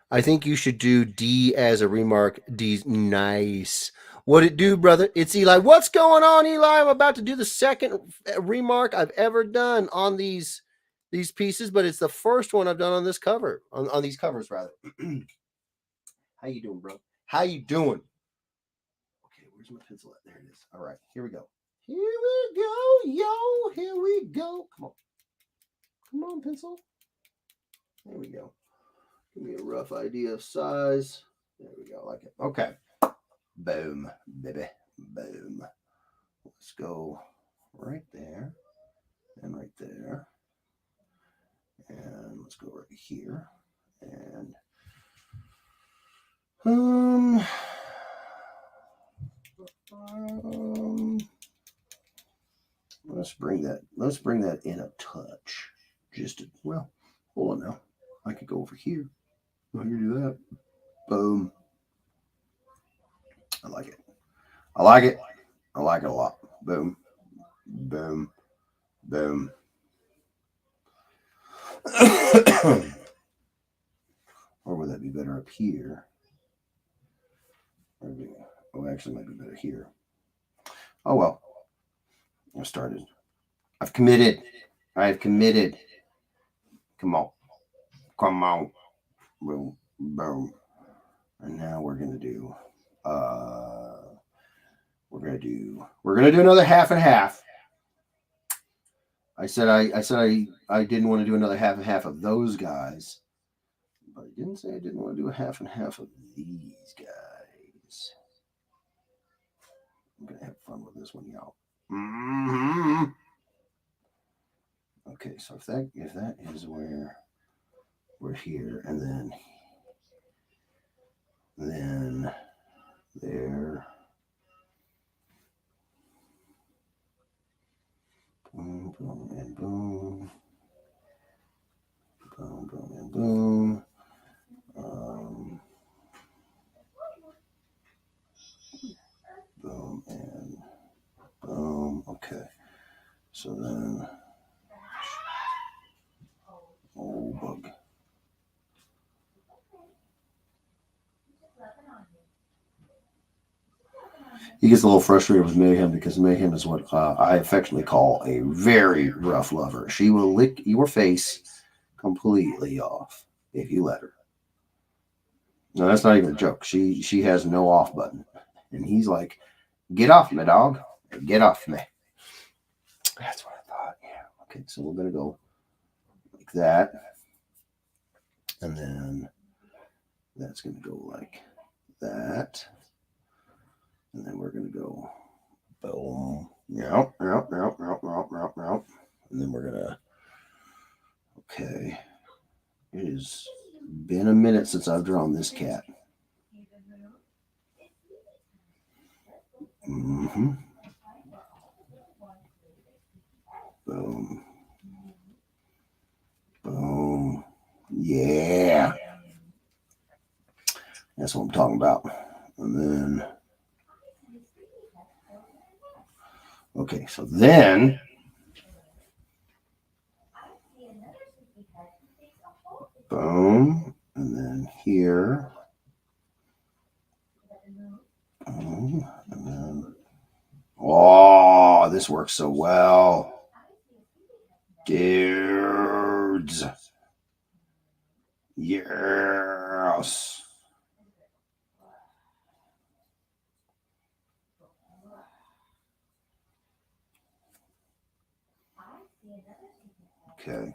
I think you should do D as a remark. D's nice. What it do, brother? It's Eli. What's going on, Eli? I'm about to do the second remark I've ever done on these pieces, but it's the first one I've done on this cover, on these covers rather. How you doing, bro? How you doing? Okay, where's my pencil at? There it is. All right, here we go. Here we go, yo. Here we go. Come on. Come on, pencil. There we go. Give me a rough idea of size. There we go. I like it. Okay. Boom, baby. Boom. Let's go right there and right there. And let's go right here. And let's bring that in a touch. Well, hold on now. I could go over here. I can do that. Boom. I like it. I like it. I like it a lot. Boom. Boom. Boom. Or would that be better up here? Oh, actually, might be better here. Oh well. I started. I've committed. I've committed. Come on. Come on. Boom. Boom. And now we're gonna do. We're gonna do another half and half. I said I didn't want to do another half and half of those guys, but I didn't say I didn't want to do a half and half of these guys. I'm gonna have fun with this one, y'all. Mm-hmm. Okay, so if that is where we're here, and then there. Boom, boom, and boom. Boom, boom, and boom. Boom and boom. Okay. So then, oh bug. He gets a little frustrated with Mayhem because Mayhem is what I affectionately call a very rough lover. She will lick your face completely off if you let her. No, that's not even a joke. She has no off button, and he's like, "Get off me, dog! Get off me!" That's what I thought. Yeah. Okay, so we're gonna go like that, and then that's gonna go like that, and then we're gonna go boom. Yep. And then we're gonna. Okay. It has been a minute since I've drawn this cat. Mm-hmm. Boom. Boom. Yeah. That's what I'm talking about. And then. Okay, so then. Boom. And then here. Boom. And then. Oh, this works so well. Dudes. Yes. Okay.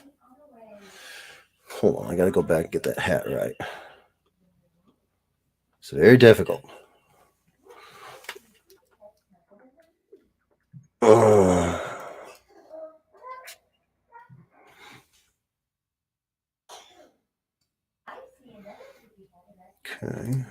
Hold on, I gotta go back and get that hat right. It's very difficult. Okay.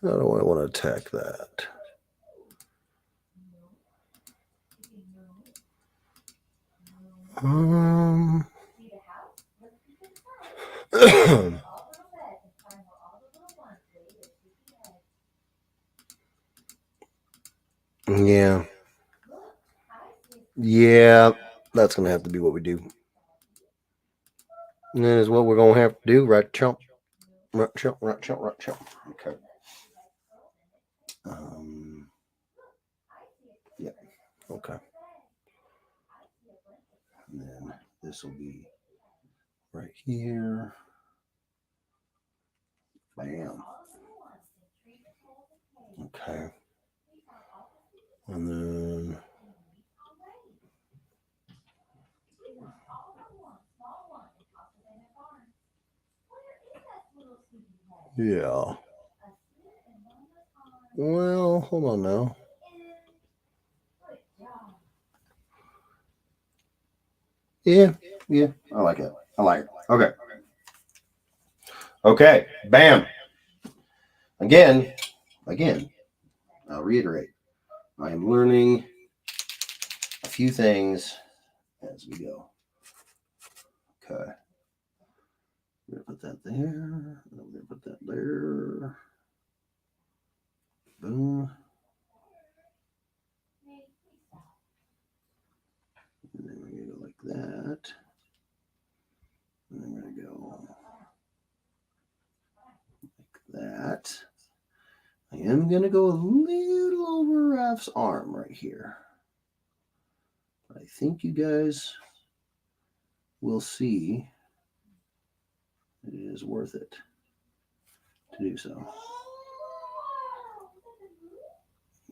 How do I want to attack that? Yeah. Yeah, that's going to have to be what we do. And that is what we're going to have to do, right, chump? Right, chump, right, chump, right, chump. Okay. Yeah, okay. And then this will be right here. Bam. Okay. And then yeah. Well, hold on now. Yeah, yeah. I like it. I like it. Okay. Okay. Bam. Again, I'll reiterate. I am learning a few things as we go. Okay. We're going to put that there. We're going to put that there. Boom. And then we're going to go like that. And then we're going to go like that. I am going to go a little over Raf's arm right here. I think you guys will see it is worth it to do so.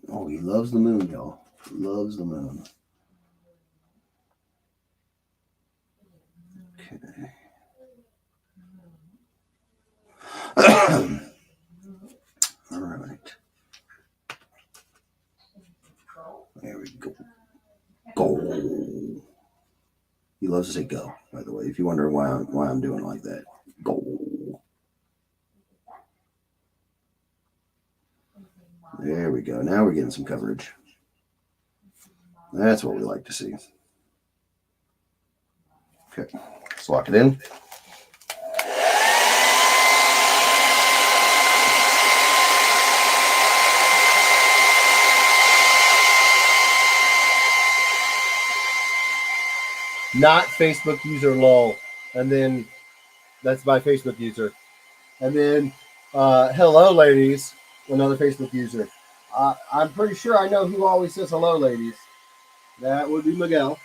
Oh, he loves the moon, y'all. He loves the moon. Okay. All right. There we go. Go. He loves to say go, by the way, if you wonder why I'm doing like that. Go. There we go. Now we're getting some coverage. That's what we like to see. Okay, let's lock it in. Not Facebook user lol. And then that's my Facebook user. And then hello ladies, another Facebook user. I'm pretty sure I know who always says hello ladies. That would be Miguel.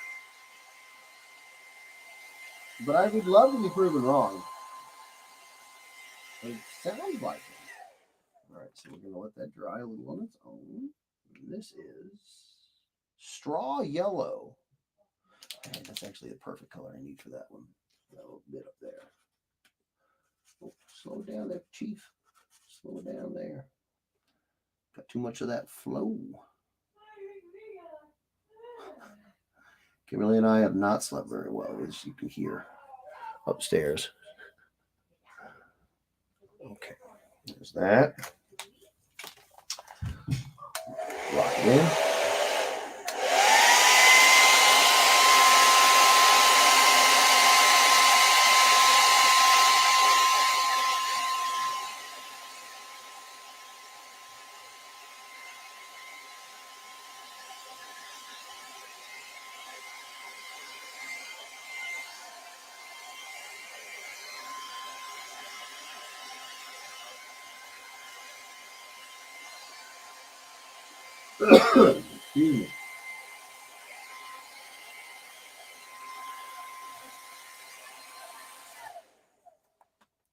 But I would love to be proven wrong. But it sounds like it. All right, so we're going to let that dry a little on its own. And this is straw yellow. Man, that's actually the perfect color I need for that one. That little bit up there. Oh, slow down there, Chief. Slow down there. Got too much of that flow. Kimberly and I have not slept very well, as you can hear upstairs. Okay, there's that. Lock it in. Excuse me.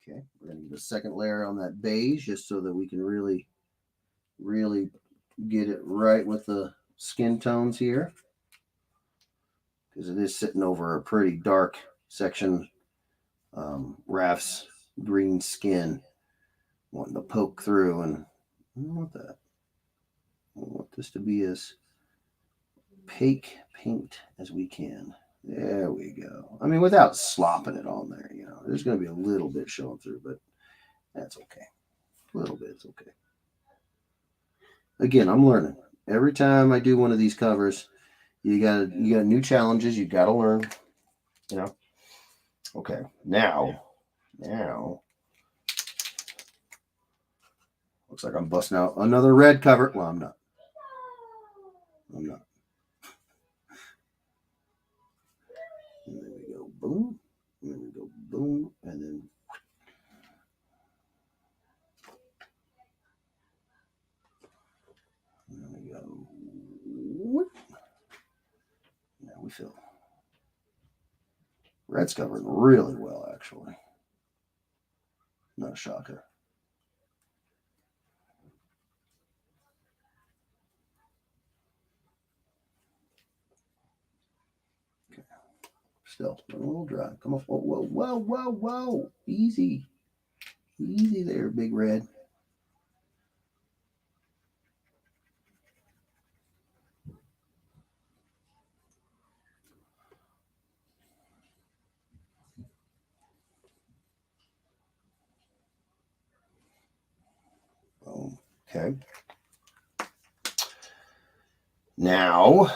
Okay, we're going to get a second layer on that beige just so that we can really get it right with the skin tones here, because it is sitting over a pretty dark section. Raph's green skin wanting to poke through, and I don't want that. I want this to be as opaque paint as we can. There we go. I mean, without slopping it on there, there's going to be a little bit showing through, but that's okay. A little bit's okay. Again, I'm learning. Every time I do one of these covers, you got new challenges. You got to learn. Okay. Now, looks like I'm busting out another red cover. Well, I'm not. And then we go boom. And then we go boom. And then we go whoop. Now we fill. Red's covering really well, actually. Not a shocker. Okay. Still a little dry. Come on. Whoa, whoa, whoa, whoa, whoa. Easy. Easy there, Big Red. Okay. Now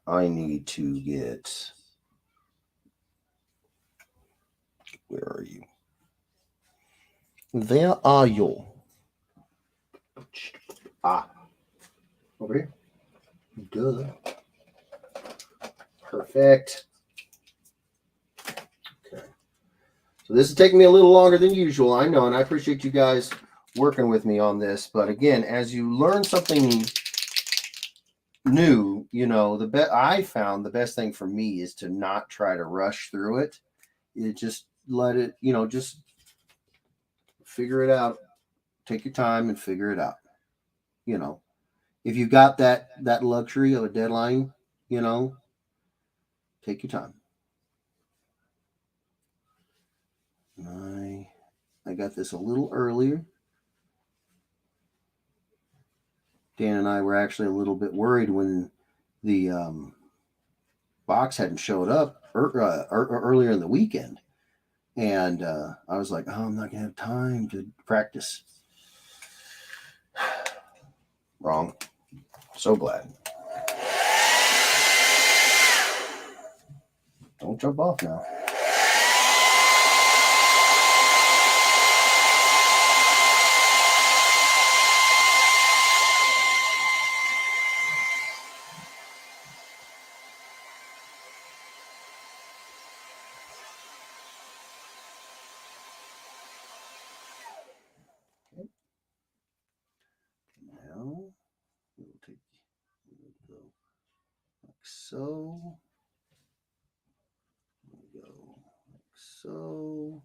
I need to get. Where are you? Where are you? Over here. Duh. Perfect. Okay. So this is taking me a little longer than usual, I know, and I appreciate you guys working with me on this. But again, as you learn something new, I found the best thing for me is to not try to rush through it. You just let it, just figure it out. Take your time and figure it out. If you got that luxury of a deadline, take your time. I got this a little earlier. Dan and I were actually a little bit worried when the box hadn't showed up earlier in the weekend. And I was like, I'm not going to have time to practice. Wrong. So glad. Don't jump off now. Okay. Now we'll go like so. We'll go like so.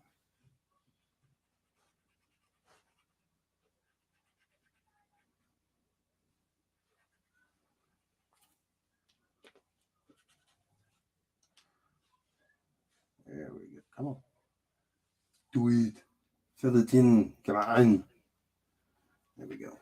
There we go. Come on. Do it. Fill it in. Come on. There we go.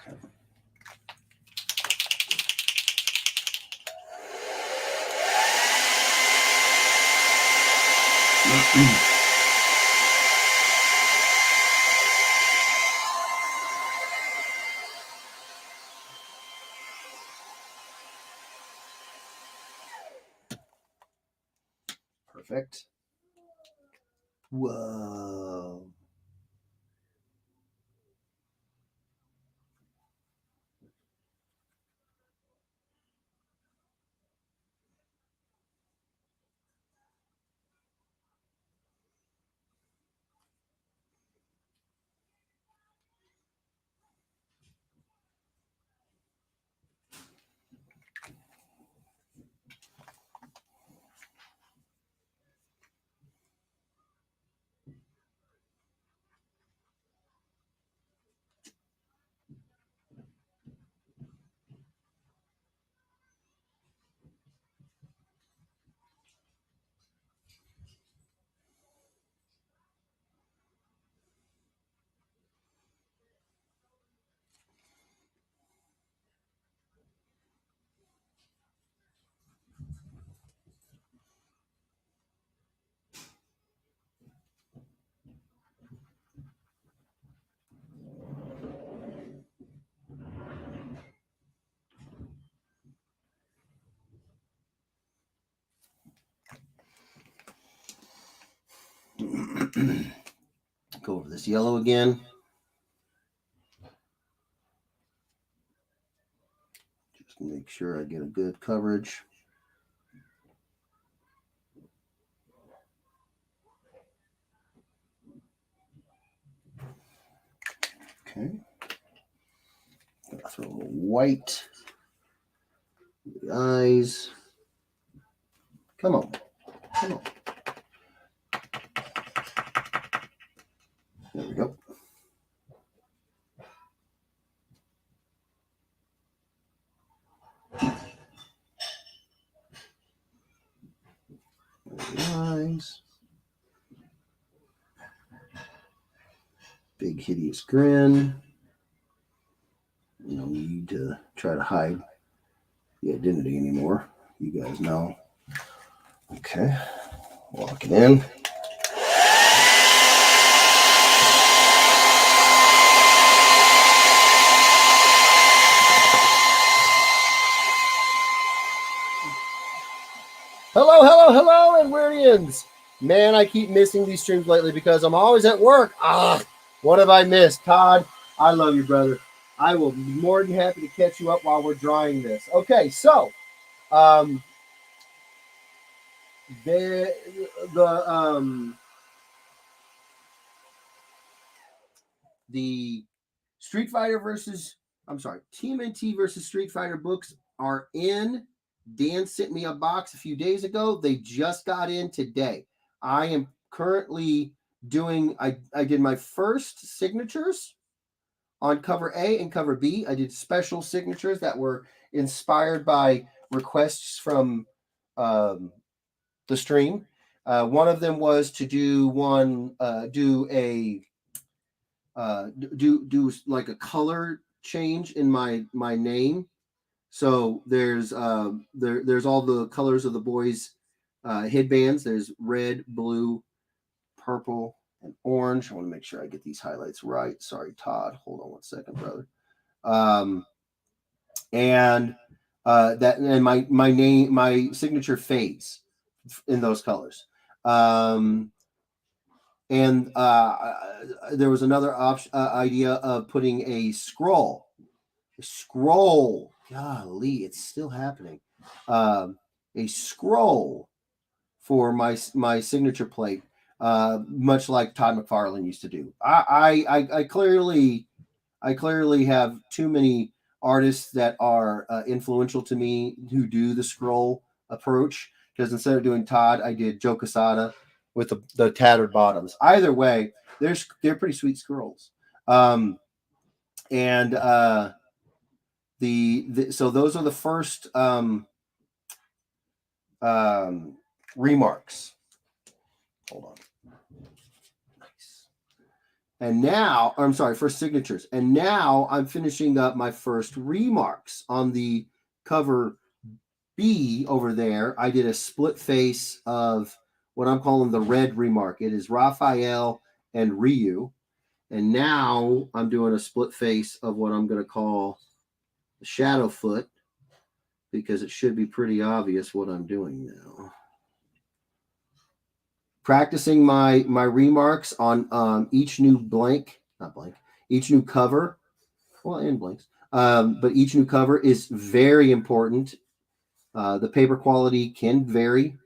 Okay. Perfect. Whoa. Go over this yellow again. Just make sure I get a good coverage. Okay. I'll throw a little white. The eyes. Come on. Come on. There we go. Eyes. Big hideous grin. No need to try to hide the identity anymore. You guys know. Okay. Lock it in. Hello, hello, hello, Edwardians. Man, I keep missing these streams lately because I'm always at work. What have I missed? Todd, I love you, brother. I will be more than happy to catch you up while we're drying this. Okay, so the Street Fighter TMNT versus Street Fighter books are in. Dan sent me a box a few days ago. They just got in today. I am currently doing, I did my first signatures on cover A and cover B. I did special signatures that were inspired by requests from the stream. One of them was to do like a color change in my name. So there's all the colors of the boys' headbands. There's red, blue, purple, and orange. I want to make sure I get these highlights right. Sorry, Todd. Hold on one second, brother. And my signature fades in those colors. And there was another idea of putting a scroll. Golly, it's still happening. A scroll for my signature plate, much like Todd McFarlane used to do. I clearly have too many artists that are influential to me who do the scroll approach, because instead of doing Todd, I did Joe Quesada with the tattered bottoms. Either way, they're pretty sweet scrolls. So those are the first remarks. Hold on. Nice. And now, I'm sorry, first signatures. And now I'm finishing up my first remarks on the cover B over there. I did a split face of what I'm calling the red remark. It is Raphael and Ryu. And now I'm doing a split face of what I'm going to call the shadow foot, because it should be pretty obvious what I'm doing now. Practicing my remarks on each new each new cover, well, and blanks, but each new cover is very important. The paper quality can vary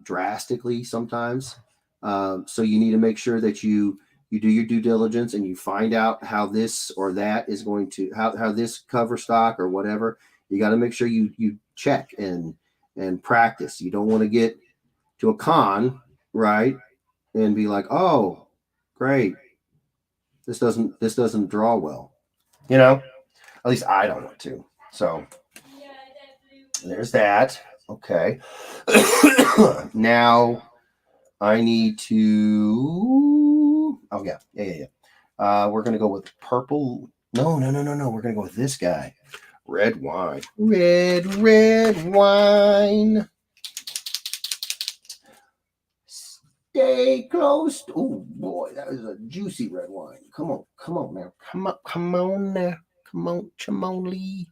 drastically sometimes, so you need to make sure that you do your due diligence and you find out how this or that is going to how this cover stock or whatever. You got to make sure you check and practice. You don't want to get to a con, right, and be like, oh, great, this doesn't draw well. At least I don't want to. So there's that. Okay. Now I need to. Oh yeah. We're gonna go with purple. No. We're gonna go with this guy. Red wine. Red wine. Stay close. Oh boy, that is a juicy red wine. Come on now. Come on now. Come on, Lee.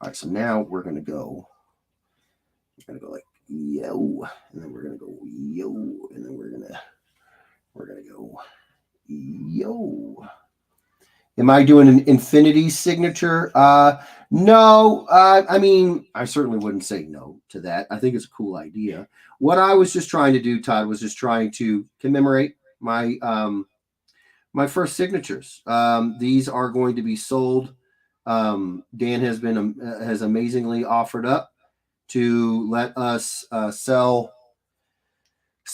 All right, so now we're gonna go like yo, and then we're gonna go yo, and then we're gonna go yo. Am I doing an infinity signature? No. I mean, I certainly wouldn't say no to that. I think it's a cool idea. What I was just trying to do, Todd, was just trying to commemorate my my first signatures. These are going to be sold. Dan has amazingly offered up to let us sell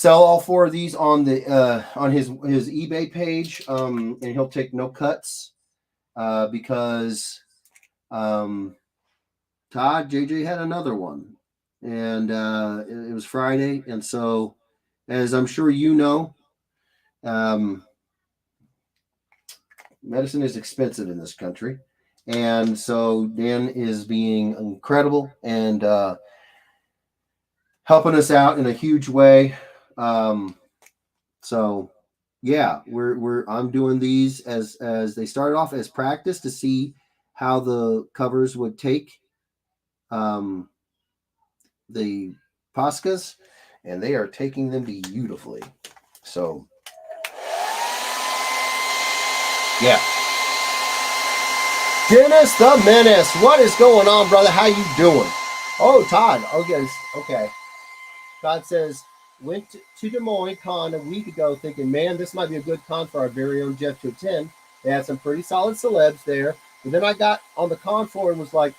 all four of these on the on his eBay page, and he'll take no cuts because Todd JJ had another one, and it was Friday, and so as I'm sure you know, medicine is expensive in this country, and so Dan is being incredible and helping us out in a huge way. So yeah, I'm doing these as they started off as practice to see how the covers would take the Poscas, and they are taking them beautifully. So yeah. Dennis the Menace, what is going on, brother? How you doing? Oh, Todd. Okay. Todd says, went to Des Moines Con a week ago thinking, man, this might be a good con for our very own Jeff to attend. They had some pretty solid celebs there. But then I got on the con floor and was like,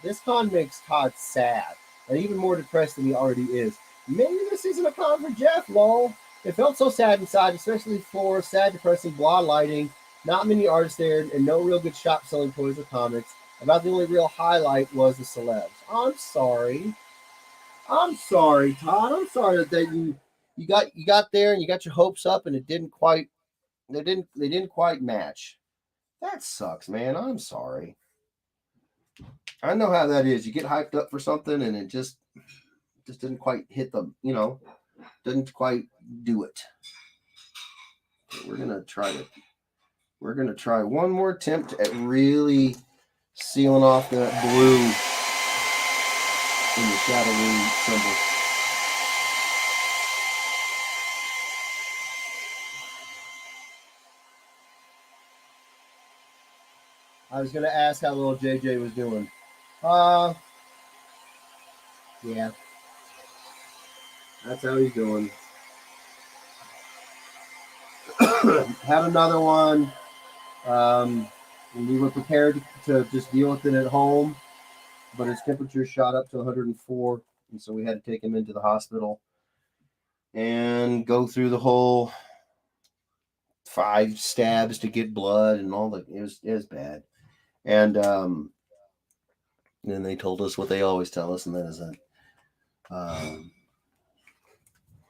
this con makes Todd sad and even more depressed than he already is. Maybe this isn't a con for Jeff, lol. It felt so sad inside, especially for sad, depressing, blah lighting, not many artists there, and no real good shop selling toys or comics. About the only real highlight was the celebs. I'm sorry, Todd. I'm sorry that you got there and you got your hopes up and it didn't quite they didn't quite match. That sucks, man. I'm sorry. I know how that is. You get hyped up for something and it just didn't quite hit the, didn't quite do it. We're gonna try one more attempt at really sealing off that blue in the shadowy symbol. I was gonna ask how little JJ was doing. Yeah. That's how he's doing. Had another one. And we were prepared to just deal with it at home, but his temperature shot up to 104, and so we had to take him into the hospital and go through the whole 5 stabs to get blood and all the. It was bad, and then they told us what they always tell us, and that is that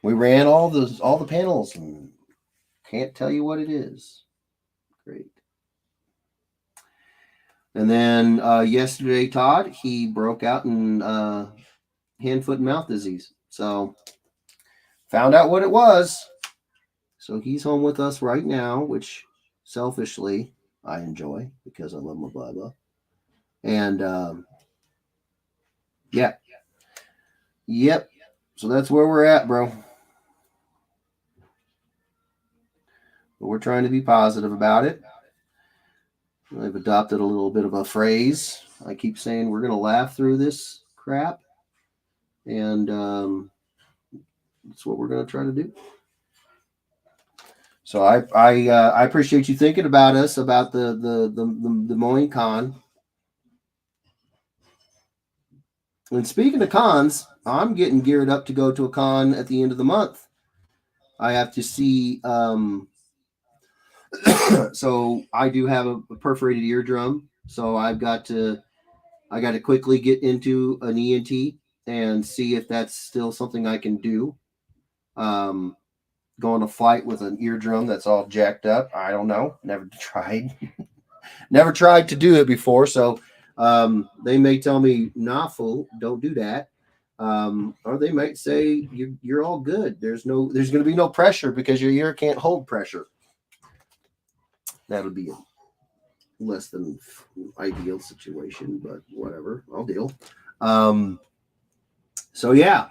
we ran all the panels and can't tell you what it is. Great. And then yesterday, Todd, he broke out in hand, foot, and mouth disease. So found out what it was. So he's home with us right now, which selfishly I enjoy because I love my Bubba. And yeah. Yep. So that's where we're at, bro. But we're trying to be positive about it. I've adopted a little bit of a phrase. I keep saying we're going to laugh through this crap. And that's what we're going to try to do. So I appreciate you thinking about us, about the Des Moines Con. And speaking of cons, I'm getting geared up to go to a con at the end of the month. I have to see. So I do have a perforated eardrum, so I got to quickly get into an ENT and see if that's still something I can do. Go on a flight with an eardrum that's all jacked up. I don't know. Never tried. Never tried to do it before. So they may tell me, nah, fool, don't do that. Or they might say you're all good. There's going to be no pressure because your ear can't hold pressure. That'll be a less than ideal situation, but whatever. I'll deal. So yeah,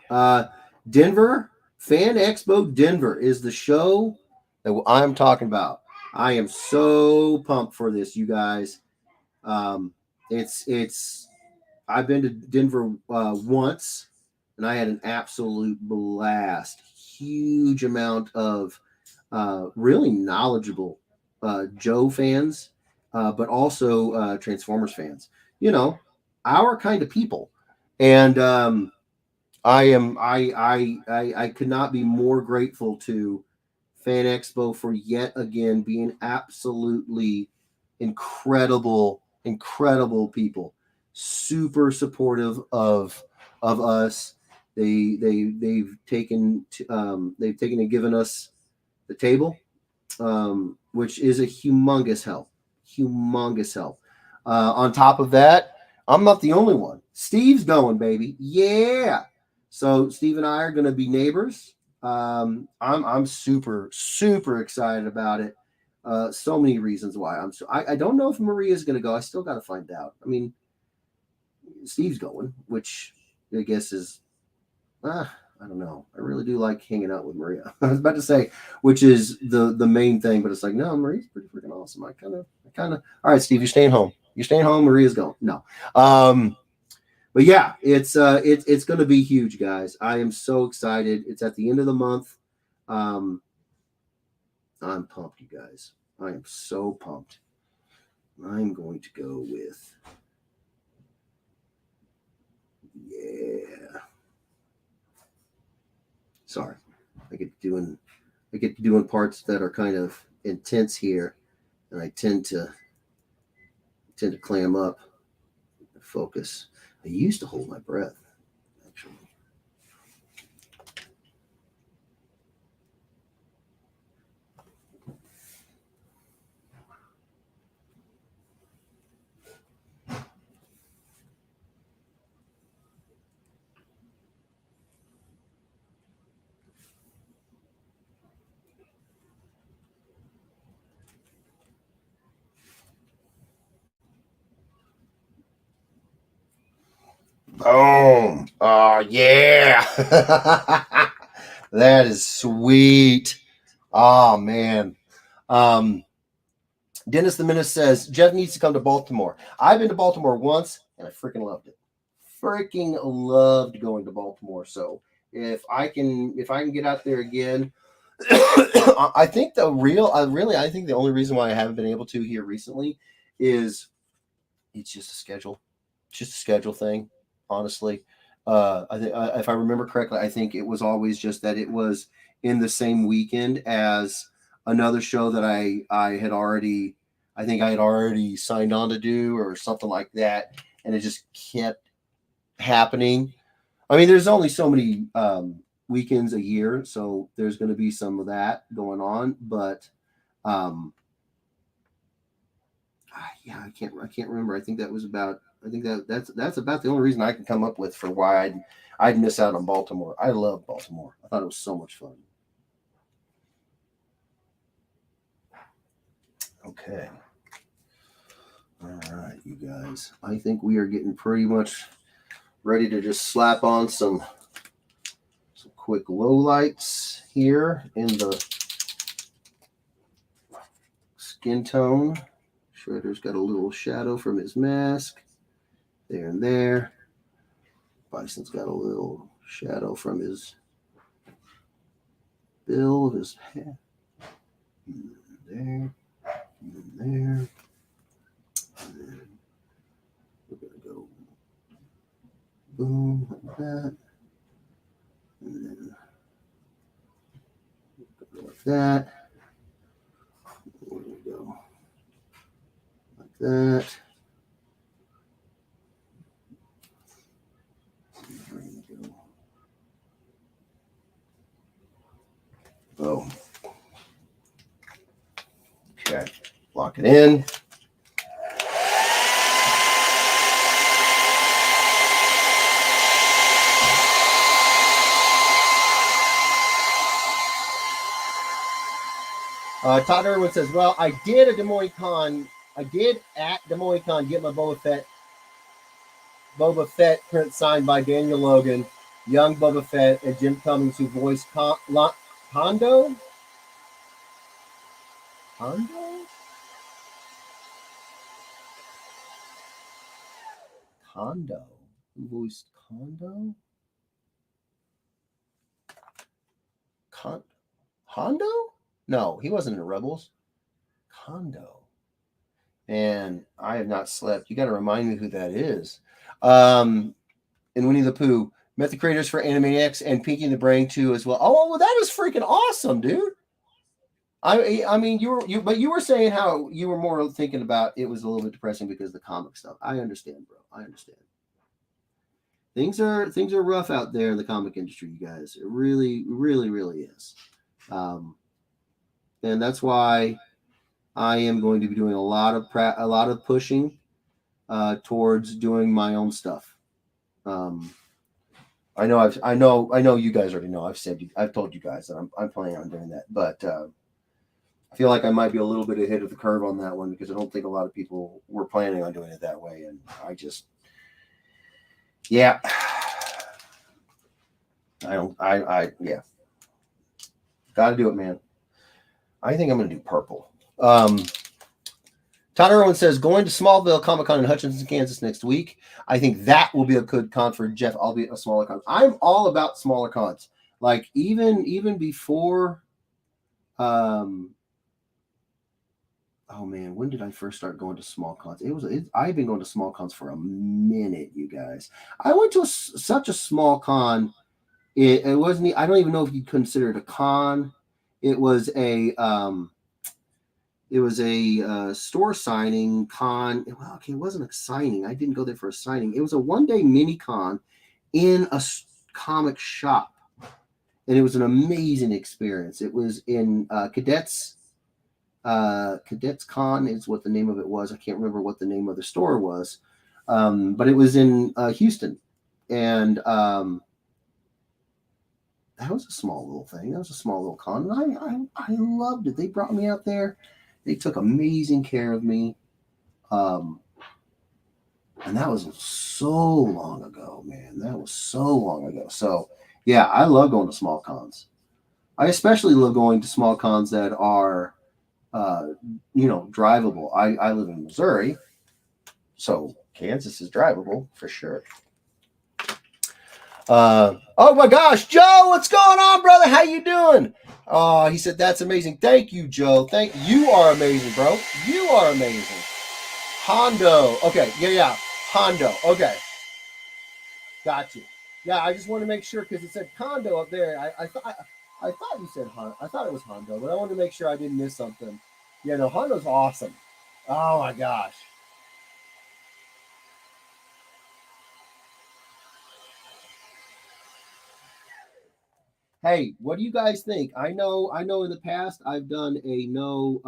Denver Fan Expo Denver is the show that I'm talking about. I am so pumped for this, you guys. It's I've been to Denver once, and I had an absolute blast. Huge amount of really knowledgeable Joe fans, but also Transformers fans. You know, our kind of people, and I could not be more grateful to Fan Expo for yet again being absolutely incredible people, super supportive of us. They've taken and given us the table, which is a humongous help. On top of that, I'm not the only one. Steve's going, baby, yeah. So Steve and I are going to be neighbors. I'm super excited about it. So many reasons why. I don't know if Maria's going to go. I still got to find out. I mean, Steve's going, which I guess is I don't know. I really do like hanging out with Maria. I was about to say, which is the main thing, but it's like, no, Maria's pretty freaking awesome. I kind of. All right, Steve, you're staying home. You're staying home. Maria's going. No. But yeah, it's going to be huge, guys. I am so excited. It's at the end of the month. I'm pumped, you guys. I am so pumped. I'm going to go with yeah. Sorry, I get to doing parts that are kind of intense here, and I tend to clam up, focus. I used to hold my breath, actually. Boom. Oh, yeah. That is sweet. Oh, man. Dennis the Menace says, Jeff needs to come to Baltimore. I've been to Baltimore once, and I freaking loved it. Freaking loved going to Baltimore. So if I can get out there again, I think the only reason why I haven't been able to here recently is it's just a schedule. It's just a schedule thing, honestly. I think if I remember correctly, I think it was always just that it was in the same weekend as another show that I had already signed on to do or something like that, and it just kept happening. I mean, there's only so many weekends a year, so there's going to be some of that going on, but yeah, I can't remember. I think that's about the only reason I can come up with for why I'd miss out on Baltimore. I love Baltimore. I thought it was so much fun. Okay. All right, you guys. I think we are getting pretty much ready to just slap on some quick low lights here in the skin tone. Shredder's got a little shadow from his mask there and there. Bison's got a little shadow from his bill of his head. There, and there. And then we're going to go boom like that. And then go like that. There we go. Like that. There we go. Boom. Okay. Lock it in. Todd Irwin says, well, I did at Des Moines Con get my Boba Fett print signed by Daniel Logan. young Boba Fett, and Jim Cummings, who voiced Hondo. Hondo? Hondo. Who voiced Hondo? Hondo? No, he wasn't in Rebels. Hondo. And I have not slept. You got to remind me who that is. In Winnie the Pooh, met the creators for Animaniacs and Pinky and the Brain too as well. Oh, well, that was freaking awesome, dude. I mean, but you were saying how you were more thinking about it was a little bit depressing because of the comic stuff. I understand, bro. I understand. Things are rough out there in the comic industry, you guys. It really, really, really is. And that's why I am going to be doing a lot of pushing towards doing my own stuff. I know you guys already know. I've told you guys that I'm planning on doing that, but I feel like I might be a little bit ahead of the curve on that one because I don't think a lot of people were planning on doing it that way, and yeah. Yeah. Got to do it, man. I think I'm going to do purple. Todd Irwin says, going to Smallville Comic-Con in Hutchinson, Kansas next week. I think that will be a good con for Jeff, albeit a smaller con. I'm all about smaller cons. Like, even before, oh man, when did I first start going to small cons? I've been going to small cons for a minute, you guys. I went to such a small con. It wasn't. I don't even know if you'd consider it a con. It was a store signing con. Well, okay, it wasn't a signing. I didn't go there for a signing. It was a one-day mini con in a comic shop, and it was an amazing experience. It was in Cadets Con is what the name of it was. I can't remember what the name of the store was, but it was in Houston, and that was a small little thing. That was a small little con. And I loved it. They brought me out there. They took amazing care of me. And that was so long ago, man. That was so long ago. So, yeah, I love going to small cons. I especially love going to small cons that are, drivable. I live in Missouri, so Kansas is drivable for sure. Oh my gosh, Joe, what's going on, brother? How you doing? Oh, he said that's amazing. Thank you, Joe. You are amazing, bro. You are amazing. Hondo. Okay, yeah. Hondo. Okay. Got you. Yeah, I just want to make sure because it said condo up there. I thought you said Hondo. I thought it was Hondo, but I wanted to make sure I didn't miss something. Yeah, no, Hondo's awesome. Oh my gosh. Hey, what do you guys think? I know in the past I've done a no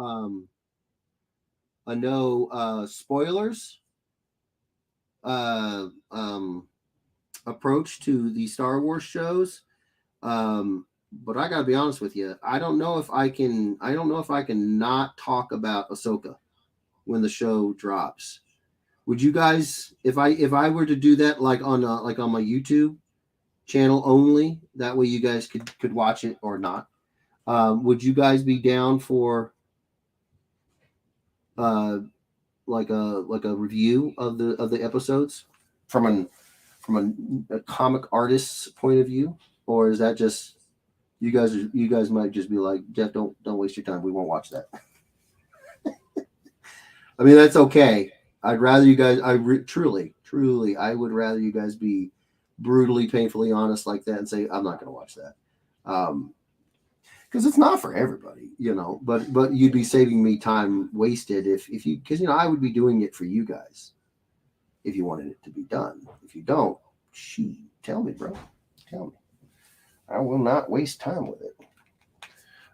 spoilers approach to the Star Wars shows. But I gotta be honest with you, I don't know if I can not talk about Ahsoka when the show drops. Would you guys, if I were to do that like on my YouTube channel only, that way you guys could watch it or not? Would you guys be down for like a review of the episodes from a comic artist's point of view, or is that just you guys might just be like, Jeff, don't waste your time. We won't watch that. I mean, that's okay. I'd rather you guys. Truly, I would rather you guys be brutally, painfully honest like that and say, I'm not going to watch that. Because it's not for everybody, but you'd be saving me time wasted if you, because I would be doing it for you guys if you wanted it to be done. If you don't, shoot, tell me, bro. Tell me. I will not waste time with it.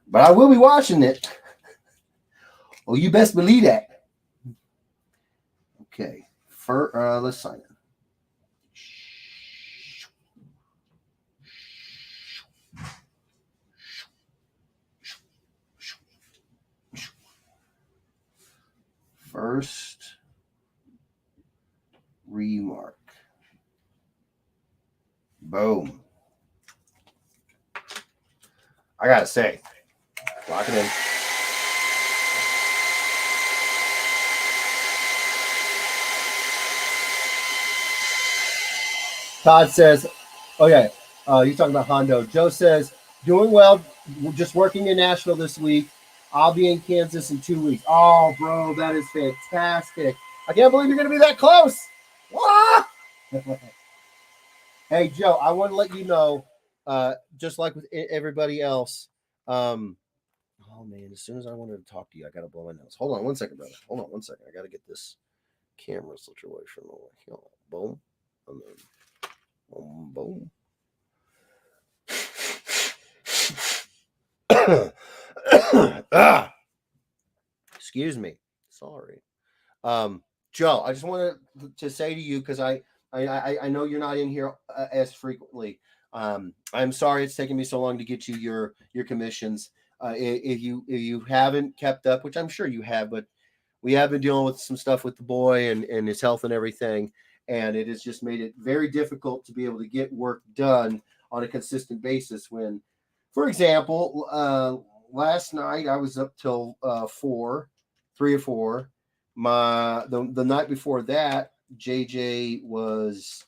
But I will be watching it. Oh, you best believe that. Okay. Let's sign in. First remark. Boom. I gotta say, lock it in. Todd says, okay, you're talking about Hondo. Joe says, doing well, just working in Nashville this week. I'll be in Kansas in 2 weeks. Oh, bro, that is fantastic. I can't believe you're going to be that close. Ah! Hey, Joe, I want to let you know, just like with everybody else, oh, man, as soon as I wanted to talk to you, I got to blow my nose. Hold on 1 second, brother. Hold on 1 second. I got to get this camera situation away. Boom. And then boom, boom. Excuse me. Sorry. Joe, I just wanted to say to you, because I know you're not in here as frequently. I'm sorry it's taken me so long to get you your commissions. If you haven't kept up, which I'm sure you have, but we have been dealing with some stuff with the boy and his health and everything. And it has just made it very difficult to be able to get work done on a consistent basis. When, for example, last night I was up till 3 or 4. The night before that, JJ was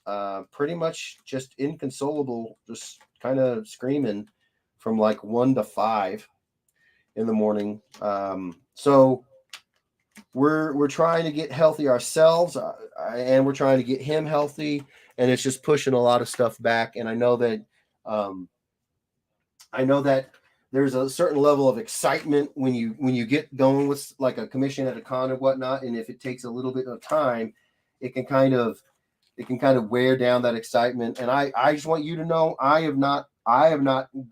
pretty much just inconsolable, just kind of screaming from like 1 to 5 in the morning. So we're trying to get healthy ourselves, and we're trying to get him healthy, and it's just pushing a lot of stuff back. And I know that there's a certain level of excitement when you get going with like a commission at a con or whatnot, and if it takes a little bit of time, it can kind of wear down that excitement. And I just want you to know I have not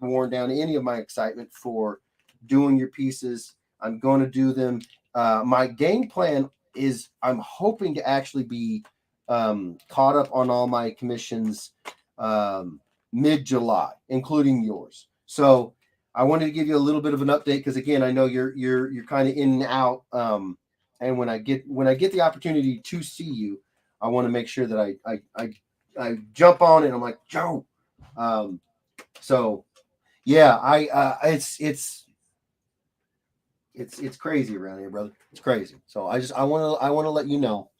worn down any of my excitement for doing your pieces. I'm going to do them. My game plan is I'm hoping to actually be caught up on all my commissions mid-July, including yours. So I wanted to give you a little bit of an update, because again, I know you're kind of in and out. And when I get the opportunity to see you, I want to make sure that I jump on it. I'm like, Joe. So yeah, it's crazy around here, brother. It's crazy. So I want to let you know.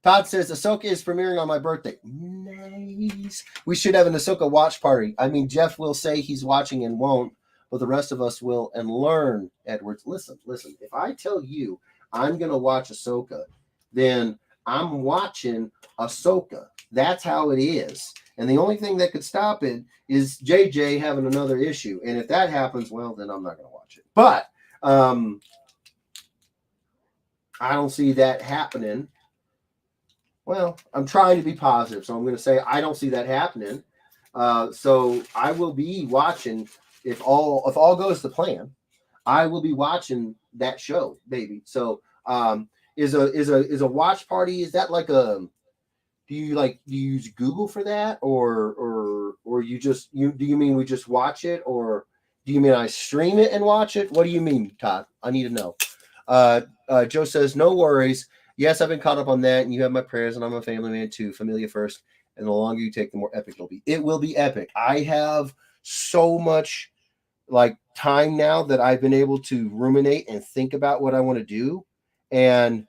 Todd says Ahsoka is premiering on my birthday. Nice. We should have an Ahsoka watch party. I mean, Jeff will say he's watching and won't, but the rest of us will and learn. Edwards, listen. If I tell you I'm gonna watch Ahsoka, then I'm watching Ahsoka. That's how it is. And the only thing that could stop it is JJ having another issue. And if that happens, well, then I'm not going to watch it. But I don't see that happening. Well, I'm trying to be positive, so I'm going to say I don't see that happening. So I will be watching, if all goes to plan, I will be watching that show, baby. So is a watch party, is that like a, do you use Google for that, or do you mean we just watch it, or do you mean I stream it and watch it? What do you mean, Todd? I need to know. Joe says, no worries. Yes, I've been caught up on that, and you have my prayers, and I'm a family man too. Familia first, and the longer you take, the more epic it'll be. It will be epic. I have so much like time now that I've been able to ruminate and think about what I want to do, and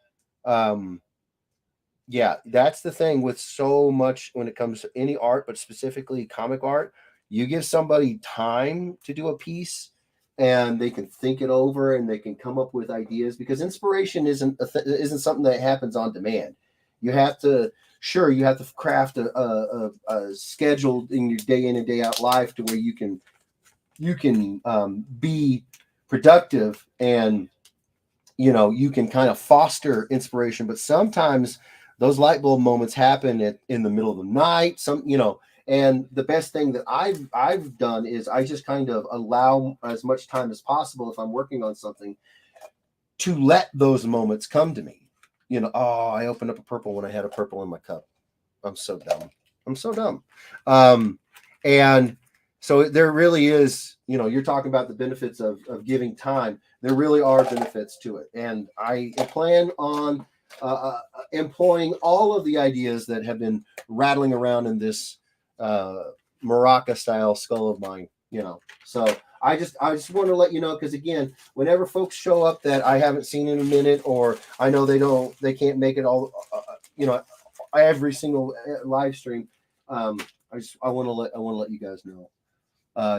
yeah, that's the thing with so much when it comes to any art, but specifically comic art. You give somebody time to do a piece, and they can think it over, and they can come up with ideas, because inspiration isn't something that happens on demand. You have to craft a schedule in your day in and day out life to where you can be productive, and you can kind of foster inspiration. But sometimes those light bulb moments happen in the middle of the night. And the best thing that I've done is I just kind of allow as much time as possible, if I'm working on something, to let those moments come to me. I opened up a purple when I had a purple in my cup. I'm so dumb. And so there really is, you're talking about the benefits of giving time. There really are benefits to it. And I plan on employing all of the ideas that have been rattling around in this maraca style skull of mine, you know. So I just want to let you know, because again, whenever folks show up that I haven't seen in a minute, or I know they can't make it all, you know, every single live stream. I want to let you guys know.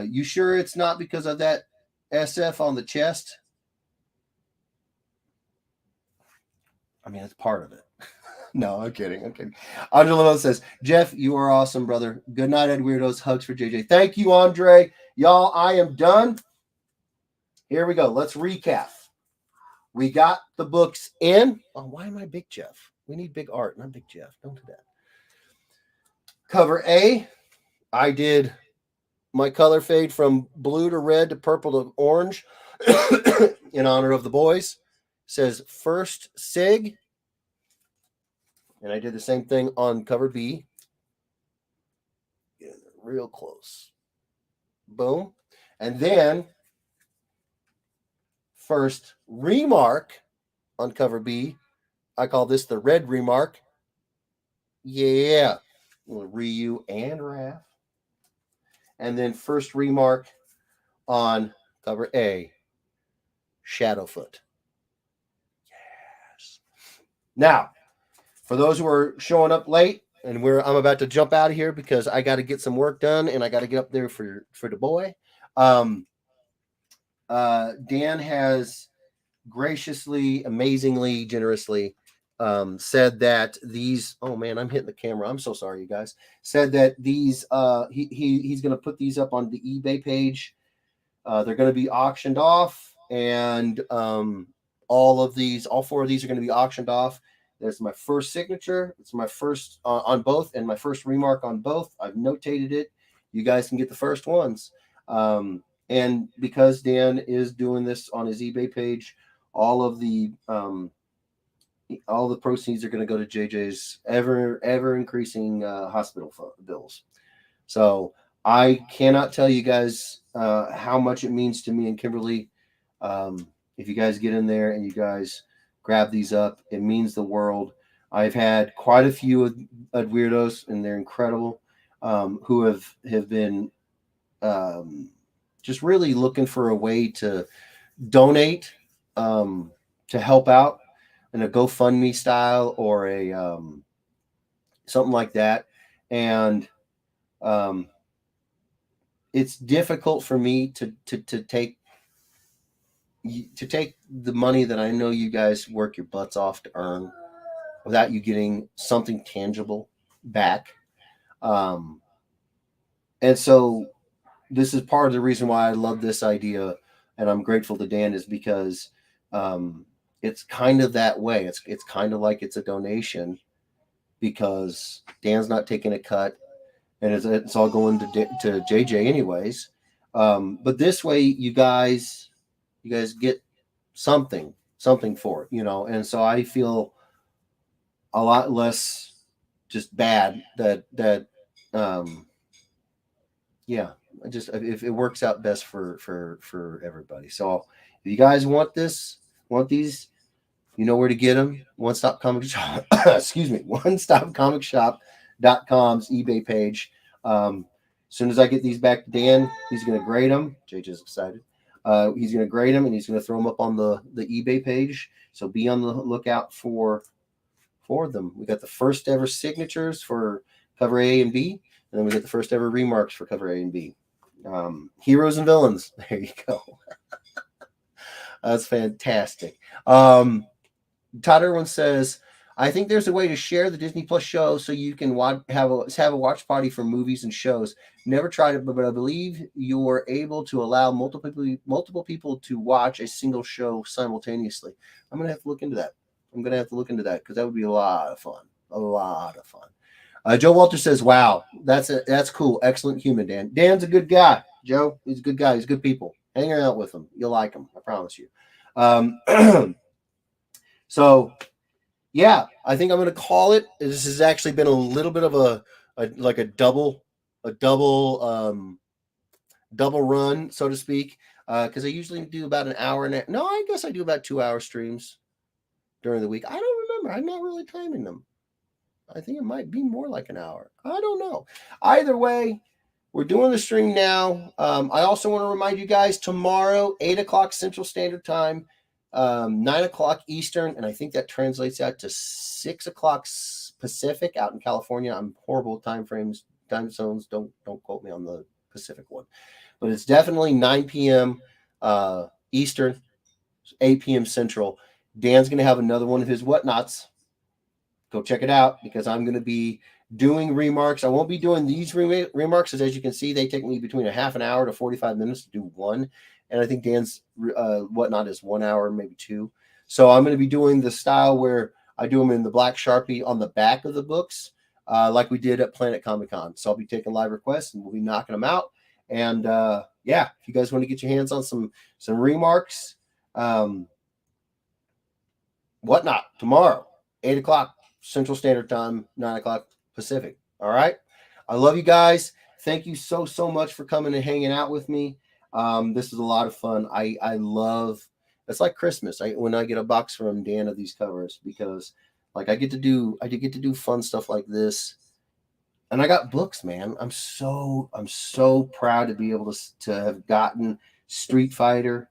You sure it's not because of that SF on the chest? I mean, it's part of it. No, I'm kidding. I'm kidding. Angelino says, Jeff, you are awesome, brother. Good night, Ed Weirdos. Hugs for JJ. Thank you, Andre. Y'all, I am done. Here we go. Let's recap. We got the books in. Oh, why am I Big Jeff? We need Big Art, not Big Jeff. Don't do that. Cover A, I did my color fade from blue to red to purple to orange in honor of the boys. It says first Sig. And I did the same thing on cover B. Get real close. Boom. And then first Remark on cover B. I call this the red Remark. Yeah. Ryu and Raph. And then first Remark on cover A. Shadowfoot. Yes. Now, for those who are showing up late, and I'm about to jump out of here because I got to get some work done and I got to get up there for the boy. Dan has graciously, amazingly, generously said that these. Oh man, I'm hitting the camera. I'm so sorry, you guys. Said that these. He's going to put these up on the eBay page. They're going to be auctioned off, and all 4 of these are going to be auctioned off. There's my first signature. It's my first on both, and my first Remark on both. I've notated it. You guys can get the first ones. And because Dan is doing this on his eBay page, all the proceeds are going to go to JJ's ever increasing hospital bills. So I cannot tell you guys how much it means to me and Kimberly. If you guys get in there and you guys grab these up, it means the world. I've had quite a few of weirdos, and they're incredible, who have been just really looking for a way to donate, to help out in a GoFundMe style or a something like that. And it's difficult for me to take the money that I know you guys work your butts off to earn without you getting something tangible back. And so this is part of the reason why I love this idea, and I'm grateful to Dan, is because it's kind of that way. It's kind of like it's a donation, because Dan's not taking a cut, and it's all going to JJ anyways. But this way, you guys get something for it, and so I feel a lot less just bad that yeah, if it works out best for everybody. So if you guys want these, you know where to get them. One Stop Comic Shop, excuse me, onestopcomicshop.com's eBay page. As soon as I get these back to Dan, he's going to grade them. JJ's excited. He's going to grade them, and he's going to throw them up on the eBay page. So be on the lookout for them. We got the first ever signatures for cover A and B, and then we got the first ever remarks for cover A and B. Heroes and villains. There you go. That's fantastic. Todd Irwin says, I think there's a way to share the Disney Plus show so you can have a watch party for movies and shows. Never tried it, but I believe you're able to allow multiple people to watch a single show simultaneously. I'm going to have to look into that. Because that would be a lot of fun. Joe Walter says, wow, that's cool. Excellent human, Dan. Dan's a good guy, Joe. He's a good guy. He's good people. Hang out with him. You'll like him. I promise you. So, yeah, I think I'm going to call it. This has actually been a little bit of a double run, so to speak, because I usually do about an hour. No, I guess I do about 2-hour streams during the week. I don't remember. I'm not really timing them. I think it might be more like an hour. I don't know. Either way, we're doing the stream now. I also want to remind you guys tomorrow, 8 o'clock Central Standard Time, 9 o'clock Eastern, and I think that translates out to 6 o'clock Pacific out in California. I'm horrible time zones. Don't quote me on the Pacific one, but it's definitely 9 p.m. Eastern, 8 p.m. Central. Dan's going to have another one of his whatnots. Go check it out because I'm going to be doing remarks. I won't be doing these remarks because, as you can see, they take me between a half an hour to 45 minutes to do one. And I think Dan's whatnot is 1 hour, maybe two. So I'm going to be doing the style where I do them in the black Sharpie on the back of the books, like we did at Planet Comic Con. So I'll be taking live requests and we'll be knocking them out. And yeah, if you guys want to get your hands on some remarks, whatnot tomorrow, 8 o'clock Central Standard Time, 9 o'clock Pacific. All right. I love you guys. Thank you so much for coming and hanging out with me. This is a lot of fun. I love, it's like Christmas. When I get a box from Dan of these covers, because like I get to do fun stuff like this. And I got books, man. I'm so proud to be able to have gotten Street Fighter.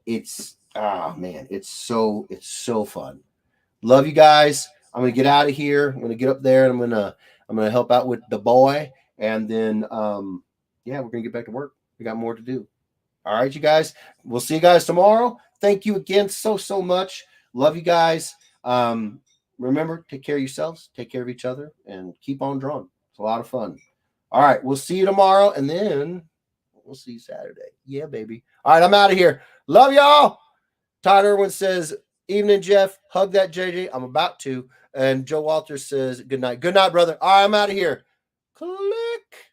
It's man, it's so fun. Love you guys. I'm gonna get out of here. I'm gonna get up there and I'm gonna help out with the boy, and then yeah, we're gonna get back to work. We got more to do. All right, you guys. We'll see you guys tomorrow. Thank you again so much. Love you guys. Remember, take care of yourselves, take care of each other, and keep on drawing. It's a lot of fun. All right, we'll see you tomorrow, and then we'll see you Saturday. Yeah, baby. All right, I'm out of here. Love y'all. Todd Irwin says, evening, Jeff. Hug that JJ. I'm about to. And Joe Walters says, good night. Good night, brother. All right, I'm out of here. Click.